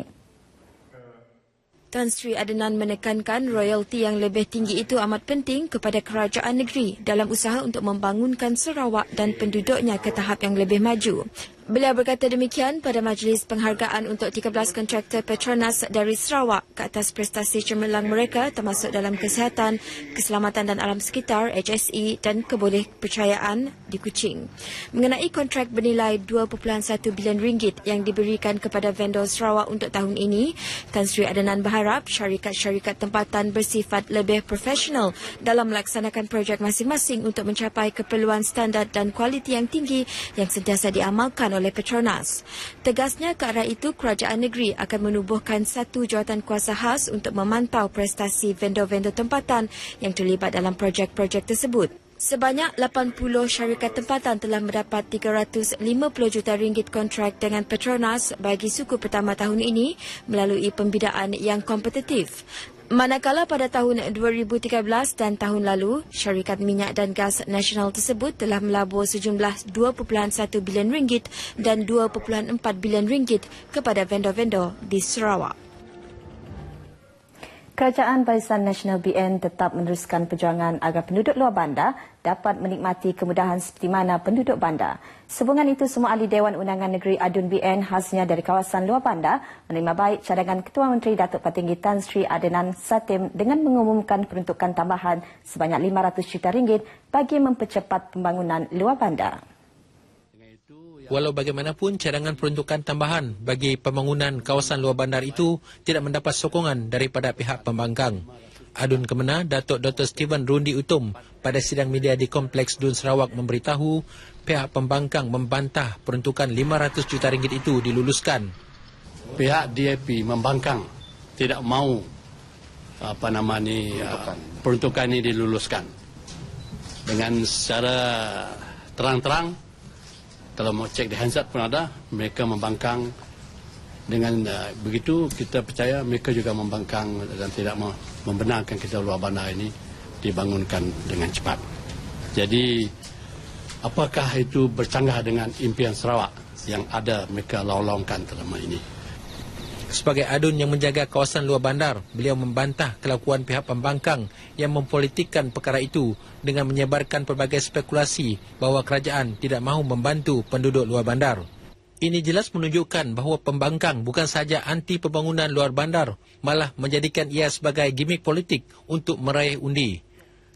Tan Sri Adnan menekankan royalti yang lebih tinggi itu amat penting kepada kerajaan negeri dalam usaha untuk membangunkan Sarawak dan penduduknya ke tahap yang lebih maju. Beliau berkata demikian pada majlis penghargaan untuk 13 kontraktor Petronas dari Sarawak ke atas prestasi cemerlang mereka termasuk dalam kesihatan, keselamatan dan alam sekitar HSE dan kebolehpercayaan di Kuching. Mengenai kontrak bernilai 2.1 bilion ringgit yang diberikan kepada vendor Sarawak untuk tahun ini, Tan Sri Adnan berharap syarikat-syarikat tempatan bersifat lebih profesional dalam melaksanakan projek masing-masing untuk mencapai keperluan standard dan kualiti yang tinggi yang sentiasa diamalkan oleh Petronas. Tegasnya ke arah itu, kerajaan negeri akan menubuhkan satu jawatan kuasa khas untuk memantau prestasi vendor-vendor tempatan yang terlibat dalam projek-projek tersebut. Sebanyak 80 syarikat tempatan telah mendapat 350 juta ringgit kontrak dengan Petronas bagi suku pertama tahun ini melalui pembidaan yang kompetitif. Manakala pada tahun 2013 dan tahun lalu, syarikat minyak dan gas nasional tersebut telah melabur sejumlah 2.1 bilion ringgit dan 2.4 bilion ringgit kepada vendor-vendor di Sarawak. Kerajaan Barisan Nasional BN tetap meneruskan perjuangan agar penduduk luar bandar dapat menikmati kemudahan seperti mana penduduk bandar. Sehubungan itu, semua ahli Dewan Undangan Negeri Adun BN khasnya dari kawasan luar bandar menerima baik cadangan Ketua Menteri Datuk Patinggi Tan Sri Adnan Satim dengan mengumumkan peruntukan tambahan sebanyak 500 juta ringgit bagi mempercepat pembangunan luar bandar. Walau bagaimanapun, cadangan peruntukan tambahan bagi pembangunan kawasan luar bandar itu tidak mendapat sokongan daripada pihak pembangkang. Adun Kemenang, Datuk Dr. Steven Rundi Utum pada sidang media di Kompleks Dun Sarawak memberitahu pihak pembangkang membantah peruntukan 500 juta ringgit itu diluluskan. Pihak DAP membangkang tidak mahu peruntukan ini diluluskan. Dengan secara terang-terang, kalau mau cek di Hansard pun ada, mereka membangkang. Dengan begitu kita percaya mereka juga membangkang dan tidak membenarkan kita luar bandar ini dibangunkan dengan cepat. Jadi apakah itu bercanggah dengan impian Sarawak yang ada mereka laung-laungkan selama ini? Sebagai adun yang menjaga kawasan luar bandar, beliau membantah kelakuan pihak pembangkang yang mempolitikkan perkara itu dengan menyebarkan pelbagai spekulasi bahawa kerajaan tidak mahu membantu penduduk luar bandar. Ini jelas menunjukkan bahawa pembangkang bukan sahaja anti pembangunan luar bandar, malah menjadikan ia sebagai gimik politik untuk meraih undi.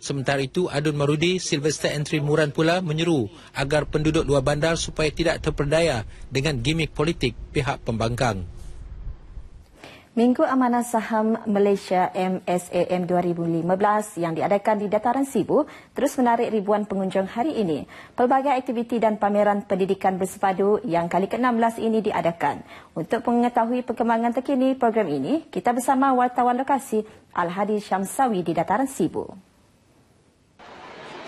Sementara itu, Adun Marudi, Sylvester Entry Muran pula menyeru agar penduduk luar bandar supaya tidak terperdaya dengan gimik politik pihak pembangkang. Minggu Amanah Saham Malaysia MSAM 2015 yang diadakan di Dataran Sibu terus menarik ribuan pengunjung hari ini. Pelbagai aktiviti dan pameran pendidikan bersepadu yang kali ke-16 ini diadakan. Untuk mengetahui perkembangan terkini program ini, kita bersama wartawan lokasi Al-Hadi Syamsawi di Dataran Sibu.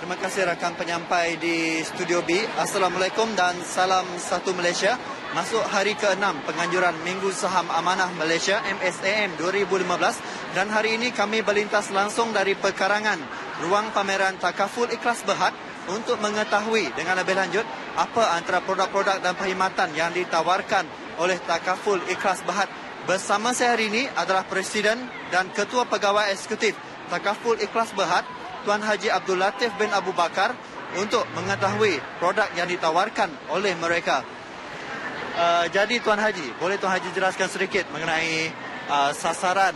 Terima kasih rakan penyampai di Studio B. Assalamualaikum dan salam satu Malaysia. Masuk hari ke-6 penganjuran Minggu Saham Amanah Malaysia MSAM 2015 dan hari ini kami berlintas langsung dari perkarangan ruang pameran Takaful Ikhlas Berhad untuk mengetahui dengan lebih lanjut apa antara produk-produk dan perkhidmatan yang ditawarkan oleh Takaful Ikhlas Berhad. Bersama saya hari ini adalah Presiden dan Ketua Pegawai Eksekutif Takaful Ikhlas Berhad, Tuan Haji Abdul Latif bin Abu Bakar untuk mengetahui produk yang ditawarkan oleh mereka. Jadi Tuan Haji, boleh Tuan Haji jelaskan sedikit mengenai sasaran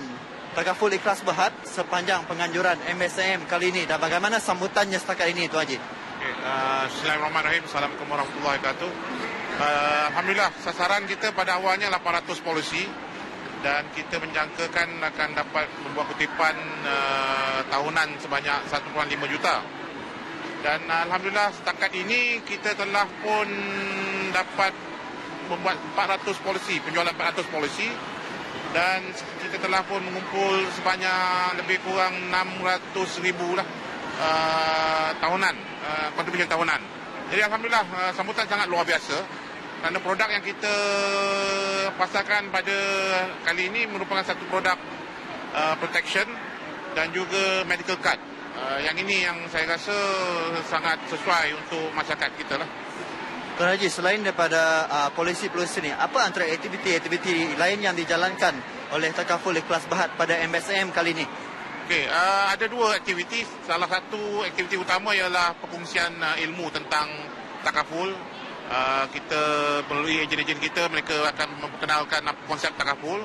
Takaful Ikhlas Berhad sepanjang penganjuran MSAM kali ini dan bagaimana sambutannya setakat ini Tuan Haji? Bismillahirrahmanirrahim. Assalamualaikum warahmatullahi wabarakatuh. Alhamdulillah, sasaran kita pada awalnya 800 polisi dan kita menjangkakan akan dapat membuat kutipan tahunan sebanyak 1.5 juta. Dan Alhamdulillah setakat ini kita telah pun dapat membuat 400 polisi, penjualan 400 polisi dan kita telah pun mengumpul sebanyak lebih kurang 600,000 lah tahunan, contribution tahunan. Jadi alhamdulillah sambutan sangat luar biasa kerana produk yang kita pasarkan pada kali ini merupakan satu produk protection dan juga medical card. Yang ini yang saya rasa sangat sesuai untuk masyarakat kita lah. Tuan Haji, selain daripada polisi-polisi ini, apa antara aktiviti-aktiviti lain yang dijalankan oleh Takaful Ikhlas Berhad pada MSAM kali ini? Okey, ada dua aktiviti. Salah satu aktiviti utama ialah perkongsian ilmu tentang takaful. Kita melalui ejen-ejen kita, mereka akan memperkenalkan konsep takaful.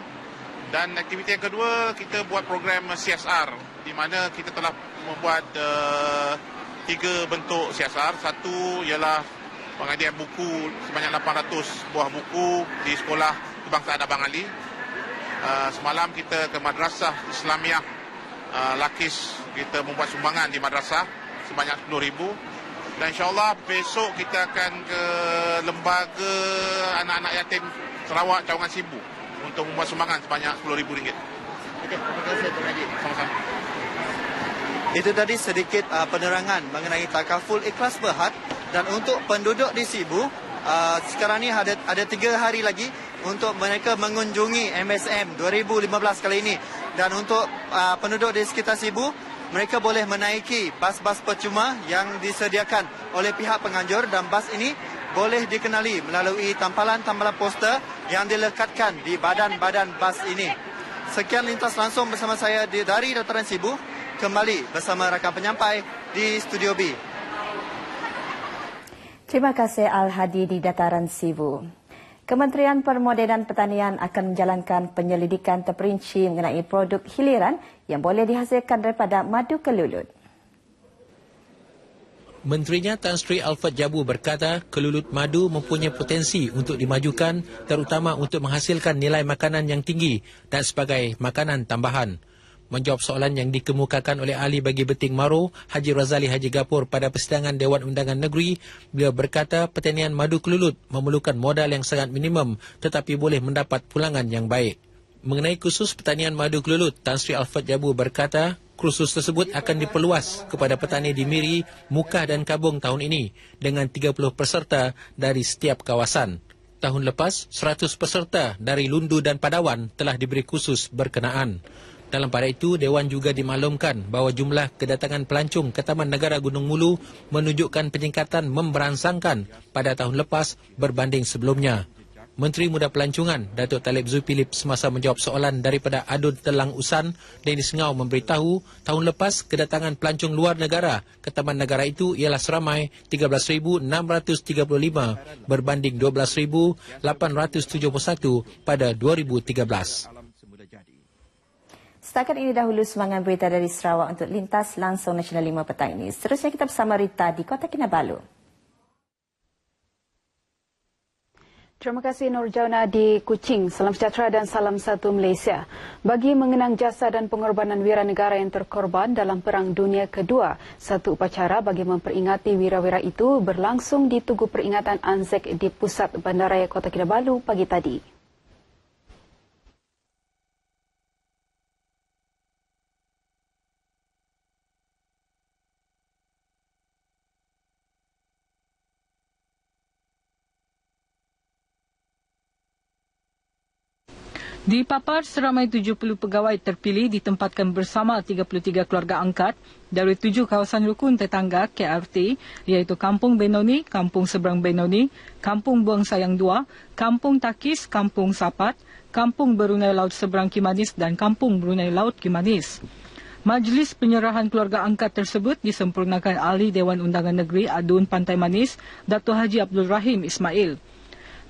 Dan aktiviti yang kedua, kita buat program CSR di mana kita telah membuat 3 bentuk CSR. Satu ialah penghadiah buku sebanyak 800 buah buku di Sekolah Kebangsaan Abang Ali. Semalam kita ke Madrasah Islamiah Lakis, kita membuat sumbangan di madrasah sebanyak 10,000. Dan insyaAllah besok kita akan ke lembaga anak-anak yatim Sarawak Cawangan Sibu untuk membuat sumbangan sebanyak RM10,000. Okey, terima kasih Tuan Haji. Sama-sama. Itu tadi sedikit penerangan mengenai Takaful Ikhlas Berhad. Dan untuk penduduk di Sibu, sekarang ni ada 3 hari lagi untuk mereka mengunjungi MSAM 2015 kali ini. Dan untuk penduduk di sekitar Sibu, mereka boleh menaiki bas-bas percuma yang disediakan oleh pihak penganjur, dan bas ini boleh dikenali melalui tampalan-tampalan poster yang dilekatkan di badan-badan bas ini. Sekian lintas langsung bersama saya dari Dataran Sibu, kembali bersama rakan penyampai di Studio B. Terima kasih Al-Hadi di Dataran Sibu. Kementerian Permodenan Pertanian akan menjalankan penyelidikan terperinci mengenai produk hiliran yang boleh dihasilkan daripada madu kelulut. Menterinya Tan Sri Alfred Jabu berkata kelulut madu mempunyai potensi untuk dimajukan, terutama untuk menghasilkan nilai makanan yang tinggi dan sebagai makanan tambahan. Menjawab soalan yang dikemukakan oleh ahli bagi beting maro Haji Razali Haji Gapur pada persidangan Dewan Undangan Negeri, beliau berkata pertanian madu kelulut memerlukan modal yang sangat minimum tetapi boleh mendapat pulangan yang baik. Mengenai kursus pertanian madu kelulut, Tan Sri Alfred Jabu berkata kursus tersebut akan diperluas kepada petani di Miri, Mukah dan Kabung tahun ini dengan 30 peserta dari setiap kawasan. Tahun lepas, 100 peserta dari Lundu dan Padawan telah diberi kursus berkenaan. Dalam pada itu, Dewan juga dimaklumkan bahawa jumlah kedatangan pelancong ke Taman Negara Gunung Mulu menunjukkan peningkatan memberangsangkan pada tahun lepas berbanding sebelumnya. Menteri Muda Pelancongan, Datuk Talib Zulkifli semasa menjawab soalan daripada Adun Telang Usan, Dennis Ngau memberitahu tahun lepas kedatangan pelancong luar negara ke Taman Negara itu ialah seramai 13,635 berbanding 12,871 pada 2013. Setakat ini dahulu semangat berita dari Sarawak untuk Lintas Langsung Nasional 5 petang ini. Seterusnya kita bersama Rita di Kota Kinabalu. Terima kasih Nur Jauna di Kuching. Salam sejahtera dan salam satu Malaysia. Bagi mengenang jasa dan pengorbanan wiranegara yang terkorban dalam Perang Dunia Kedua, satu upacara bagi memperingati wira-wira itu berlangsung di Tugu Peringatan Anzac di Pusat Bandaraya Kota Kinabalu pagi tadi. Di Papar, seramai 70 pegawai terpilih ditempatkan bersama 33 keluarga angkat dari 7 kawasan rukun tetangga KRT, iaitu Kampung Benoni, Kampung Seberang Benoni, Kampung Buang Sayang 2, Kampung Takis, Kampung Sapat, Kampung Brunei Laut Seberang Kimanis dan Kampung Brunei Laut Kimanis. Majlis penyerahan keluarga angkat tersebut disempurnakan Ahli Dewan Undangan Negeri Adun Pantai Manis, Dato' Haji Abdul Rahim Ismail.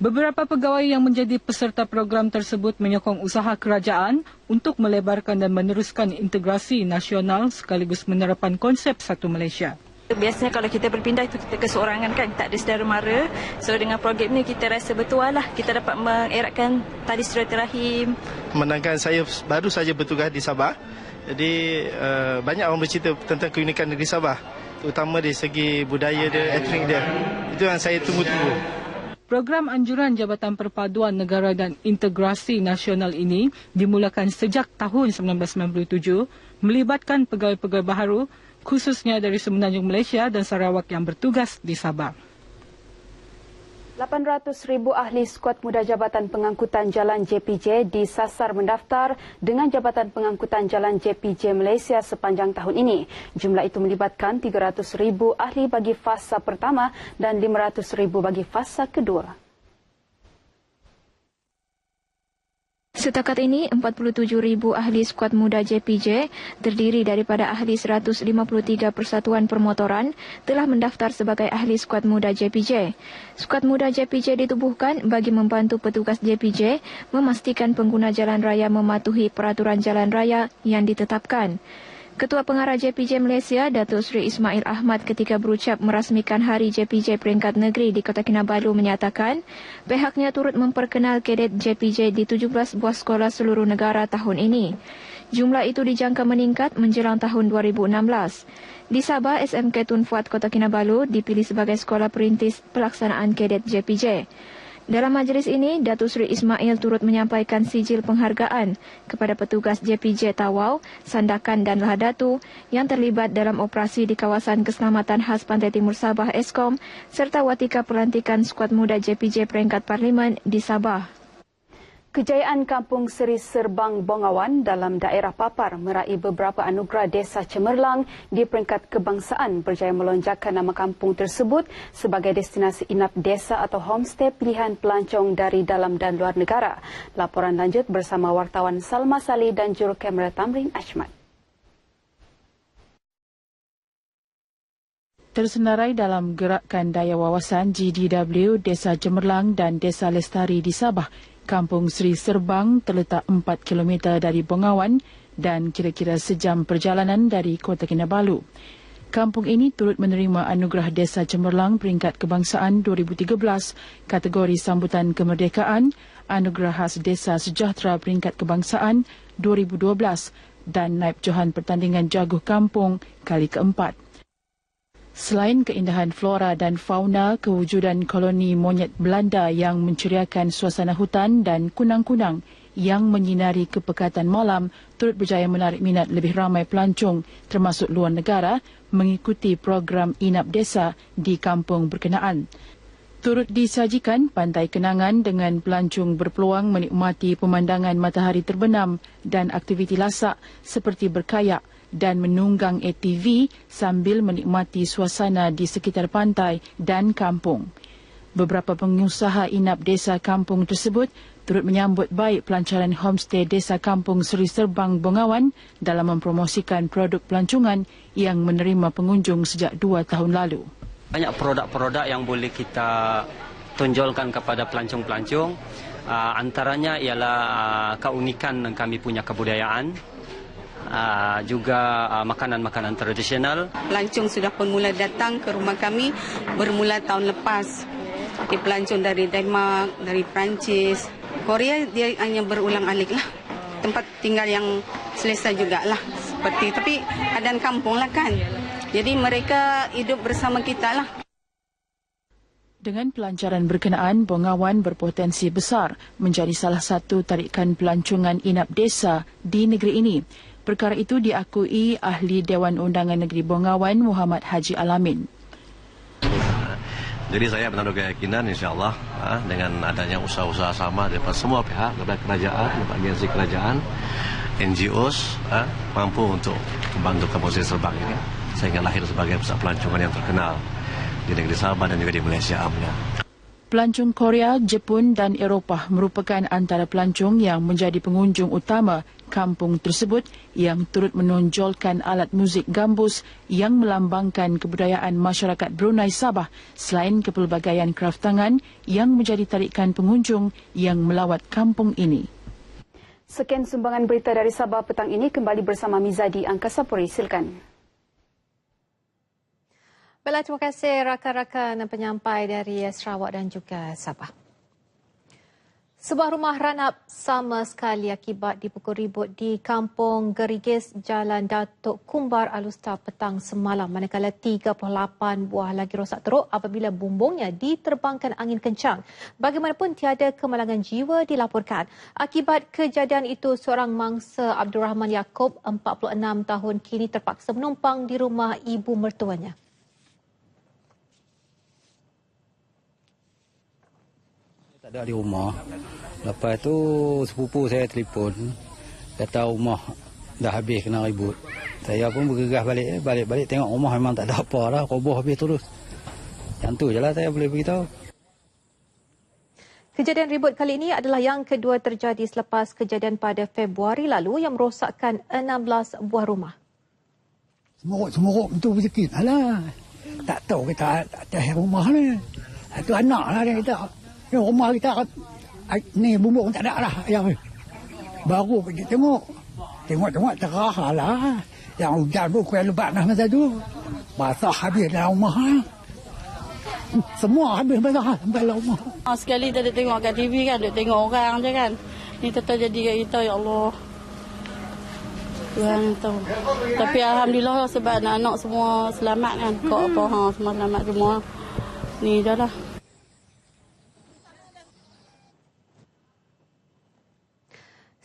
Beberapa pegawai yang menjadi peserta program tersebut menyokong usaha kerajaan untuk melebarkan dan meneruskan integrasi nasional sekaligus menerapkan konsep Satu Malaysia. Biasanya kalau kita berpindah itu kita keseorangan kan, tak ada saudara mara. So dengan program ni kita rasa betul lah kita dapat mengeratkan tali silaturahim. Menangkan saya baru saja bertugas di Sabah. Jadi banyak orang bercerita tentang keunikan negeri Sabah, terutama dari segi budaya dia, etnik dia. Itu yang saya tunggu-tunggu. Program anjuran Jabatan Perpaduan Negara dan Integrasi Nasional ini dimulakan sejak tahun 1997, melibatkan pegawai-pegawai baharu khususnya dari Semenanjung Malaysia dan Sarawak yang bertugas di Sabah. 800,000 ahli skuad muda Jabatan Pengangkutan Jalan JPJ disasar mendaftar dengan Jabatan Pengangkutan Jalan JPJ Malaysia sepanjang tahun ini. Jumlah itu melibatkan 300,000 ahli bagi fasa pertama dan 500,000 bagi fasa kedua. Setakat ini, 47,000 ahli skuad muda JPJ terdiri daripada ahli 153 persatuan permotoran telah mendaftar sebagai ahli skuad muda JPJ. Skuad muda JPJ ditubuhkan bagi membantu petugas JPJ memastikan pengguna jalan raya mematuhi peraturan jalan raya yang ditetapkan. Ketua Pengarah JPJ Malaysia, Datuk Seri Ismail Ahmad ketika berucap merasmikan Hari JPJ Peringkat Negeri di Kota Kinabalu menyatakan pihaknya turut memperkenal kadet JPJ di 17 buah sekolah seluruh negara tahun ini. Jumlah itu dijangka meningkat menjelang tahun 2016. Di Sabah, SMK Tun Fuad Kota Kinabalu dipilih sebagai sekolah perintis pelaksanaan kadet JPJ. Dalam majlis ini, Datuk Seri Ismail turut menyampaikan sijil penghargaan kepada petugas JPJ Tawau, Sandakan dan Lahadatu yang terlibat dalam operasi di kawasan keselamatan khas Pantai Timur Sabah Eskom serta watika pelantikan skuad muda JPJ peringkat parlimen di Sabah. Kejayaan Kampung Seri Serbang Bongawan dalam daerah Papar meraih beberapa anugerah Desa Cemerlang di peringkat kebangsaan berjaya melonjakkan nama kampung tersebut sebagai destinasi inap desa atau homestay pilihan pelancong dari dalam dan luar negara. Laporan lanjut bersama wartawan Salma Salih dan juru kamera Tamrin Ashmat. Tersenarai dalam gerakan daya wawasan GDW Desa Cemerlang dan Desa Lestari di Sabah, Kampung Seri Serbang terletak 4 km dari Bongawan dan kira-kira sejam perjalanan dari Kota Kinabalu. Kampung ini turut menerima anugerah Desa Cemerlang peringkat kebangsaan 2013, kategori sambutan kemerdekaan, anugerah khas Desa Sejahtera peringkat kebangsaan 2012 dan naib johan pertandingan jaguh kampung kali keempat. Selain keindahan flora dan fauna, kewujudan koloni monyet Belanda yang menceriakan suasana hutan dan kunang-kunang yang menyinari kepekatan malam turut berjaya menarik minat lebih ramai pelancong termasuk luar negara mengikuti program inap desa di kampung berkenaan. Turut disajikan pantai kenangan dengan pelancong berpeluang menikmati pemandangan matahari terbenam dan aktiviti lasak seperti berkayak dan menunggang ATV sambil menikmati suasana di sekitar pantai dan kampung. Beberapa pengusaha inap desa kampung tersebut turut menyambut baik pelancaran homestay Desa Kampung Seri Serbang Bongawan dalam mempromosikan produk pelancongan yang menerima pengunjung sejak 2 tahun lalu. Banyak produk-produk yang boleh kita tonjolkan kepada pelancong-pelancong. Antaranya ialah keunikan kami punya kebudayaan, juga makanan-makanan tradisional. Pelancong sudah pemula datang ke rumah kami bermula tahun lepas. Pelancong dari Denmark, dari Perancis, Korea dia hanya berulang-alik lah. Tempat tinggal yang selesa jugalah. Tapi keadaan kampung lah kan. Jadi mereka hidup bersama kita lah. Dengan pelancaran berkenaan, Bongawan berpotensi besar menjadi salah satu tarikan pelancongan inap desa di negeri ini. Perkara itu diakui ahli Dewan Undangan Negeri Bongawan Muhammad Haji Alamin. Jadi saya menaruh keyakinan insyaAllah dengan adanya usaha-usaha sama daripada semua pihak, daripada kerajaan, daripada agensi kerajaan, NGOs mampu untuk membantu Kampung Seri Serbang ini sehingga lahir sebagai pusat pelancongan yang terkenal di negeri Sabah dan juga di Malaysia amnya. Pelancong Korea, Jepun dan Eropah merupakan antara pelancong yang menjadi pengunjung utama kampung tersebut yang turut menonjolkan alat muzik gambus yang melambangkan kebudayaan masyarakat Brunei Sabah selain kepelbagaian kraft tangan yang menjadi tarikan pengunjung yang melawat kampung ini. Sekian sumbangan berita dari Sabah petang ini, kembali bersama Mizadi Angkasa Puri. Silakan. Baiklah, terima kasih rakan-rakan penyampai dari Sarawak dan juga Sabah. Sebuah rumah ranap sama sekali akibat dipukul ribut di Kampung Gerigis, Jalan Datuk Kumbar, Alustar petang semalam. Manakala 38 buah lagi rosak teruk apabila bumbungnya diterbangkan angin kencang. Bagaimanapun tiada kemalangan jiwa dilaporkan. Akibat kejadian itu, seorang mangsa Abdul Rahman Yaakob, 46 tahun kini terpaksa menumpang di rumah ibu mertuanya. Tak ada di rumah. Lepas tu sepupu saya telefon, kata rumah dah habis kena ribut. Saya pun bergegas balik tengok rumah memang tak ada apa dah, roboh habis terus. Yang tu je lah saya boleh beritahu. Kejadian ribut kali ini adalah yang kedua terjadi selepas kejadian pada Februari lalu yang merosakkan 16 buah rumah. Semuruk tu sikit. Alah, tak tahu kita atas rumah ni. Itu anak lah dia kata. Ni rumah kita ni bumbung tak ada lah yang baru pergi tengok terah lah. Yang hujan pun kuih lebat lah masa tu. Basah habis dalam rumah lah. Semua habis basah sampai dalam rumah. Sekali tadi tengok kat TV kan, duk tengok orang je kan. Ni tetap jadi kat kita, ya Allah. Tuhan tahu. Tapi alhamdulillah sebab anak-anak semua selamat kan. Kok apa semua selamat semua. Ni dah lah.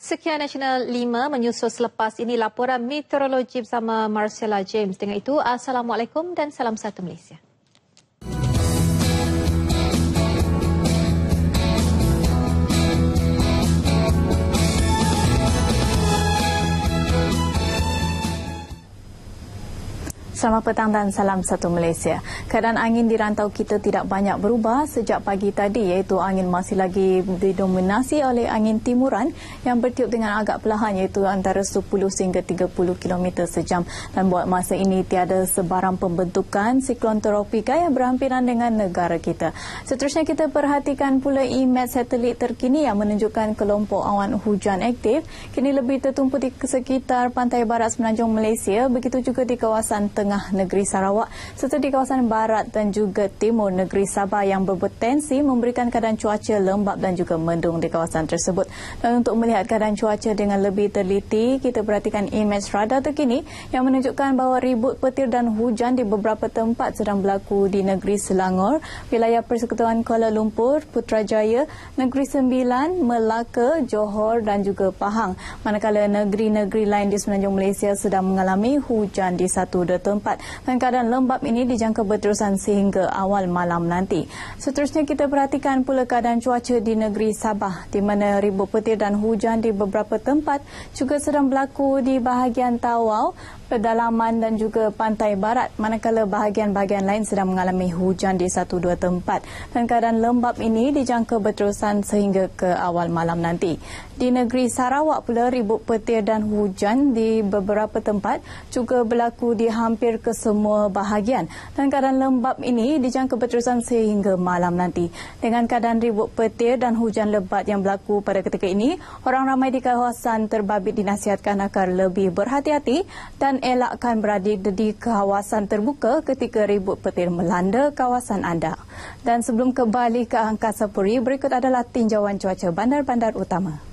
Sekian Nasional 5 menyusul selepas ini laporan meteorologi bersama Marcella James. Dengan itu, Assalamualaikum dan salam satu Malaysia. Selamat petang dan salam satu Malaysia. Keadaan angin di rantau kita tidak banyak berubah sejak pagi tadi, iaitu angin masih lagi didominasi oleh angin timuran yang bertiup dengan agak perlahan, iaitu antara 10 hingga 30 km sejam. Dan buat masa ini tiada sebarang pembentukan siklon tropika yang berhampiran dengan negara kita. Seterusnya kita perhatikan pula imej satelit terkini yang menunjukkan kelompok awan hujan aktif kini lebih tertumpu di sekitar pantai barat semenanjung Malaysia, begitu juga di kawasan tengah negeri Sarawak serta di kawasan barat dan juga timur negeri Sabah yang berpotensi memberikan keadaan cuaca lembap dan juga mendung di kawasan tersebut. Dan untuk melihat keadaan cuaca dengan lebih teliti, kita perhatikan imej radar terkini yang menunjukkan bahawa ribut petir dan hujan di beberapa tempat sedang berlaku di negeri Selangor, wilayah Persekutuan Kuala Lumpur, Putrajaya, Negeri Sembilan, Melaka, Johor dan juga Pahang. Manakala negeri-negeri lain di semenanjung Malaysia sedang mengalami hujan di satu dua tempat. Dan keadaan lembap ini dijangka berterusan sehingga awal malam nanti. Seterusnya kita perhatikan pula keadaan cuaca di negeri Sabah, di mana ribut petir dan hujan di beberapa tempat juga sedang berlaku di bahagian Tawau, pedalaman dan juga pantai barat, manakala bahagian-bahagian lain sedang mengalami hujan di satu dua tempat. Dan keadaan lembap ini dijangka berterusan sehingga ke awal malam nanti. Di negeri Sarawak pula ribut petir dan hujan di beberapa tempat juga berlaku di hampir ke semua bahagian. Dan keadaan lembap ini dijangka berterusan sehingga malam nanti. Dengan keadaan ribut petir dan hujan lebat yang berlaku pada ketika ini, orang ramai di kawasan terbabit dinasihatkan agar lebih berhati-hati dan elakkan berada di kawasan terbuka ketika ribut petir melanda kawasan anda. Dan sebelum kembali ke Angkasa Puri, berikut adalah tinjauan cuaca bandar-bandar utama.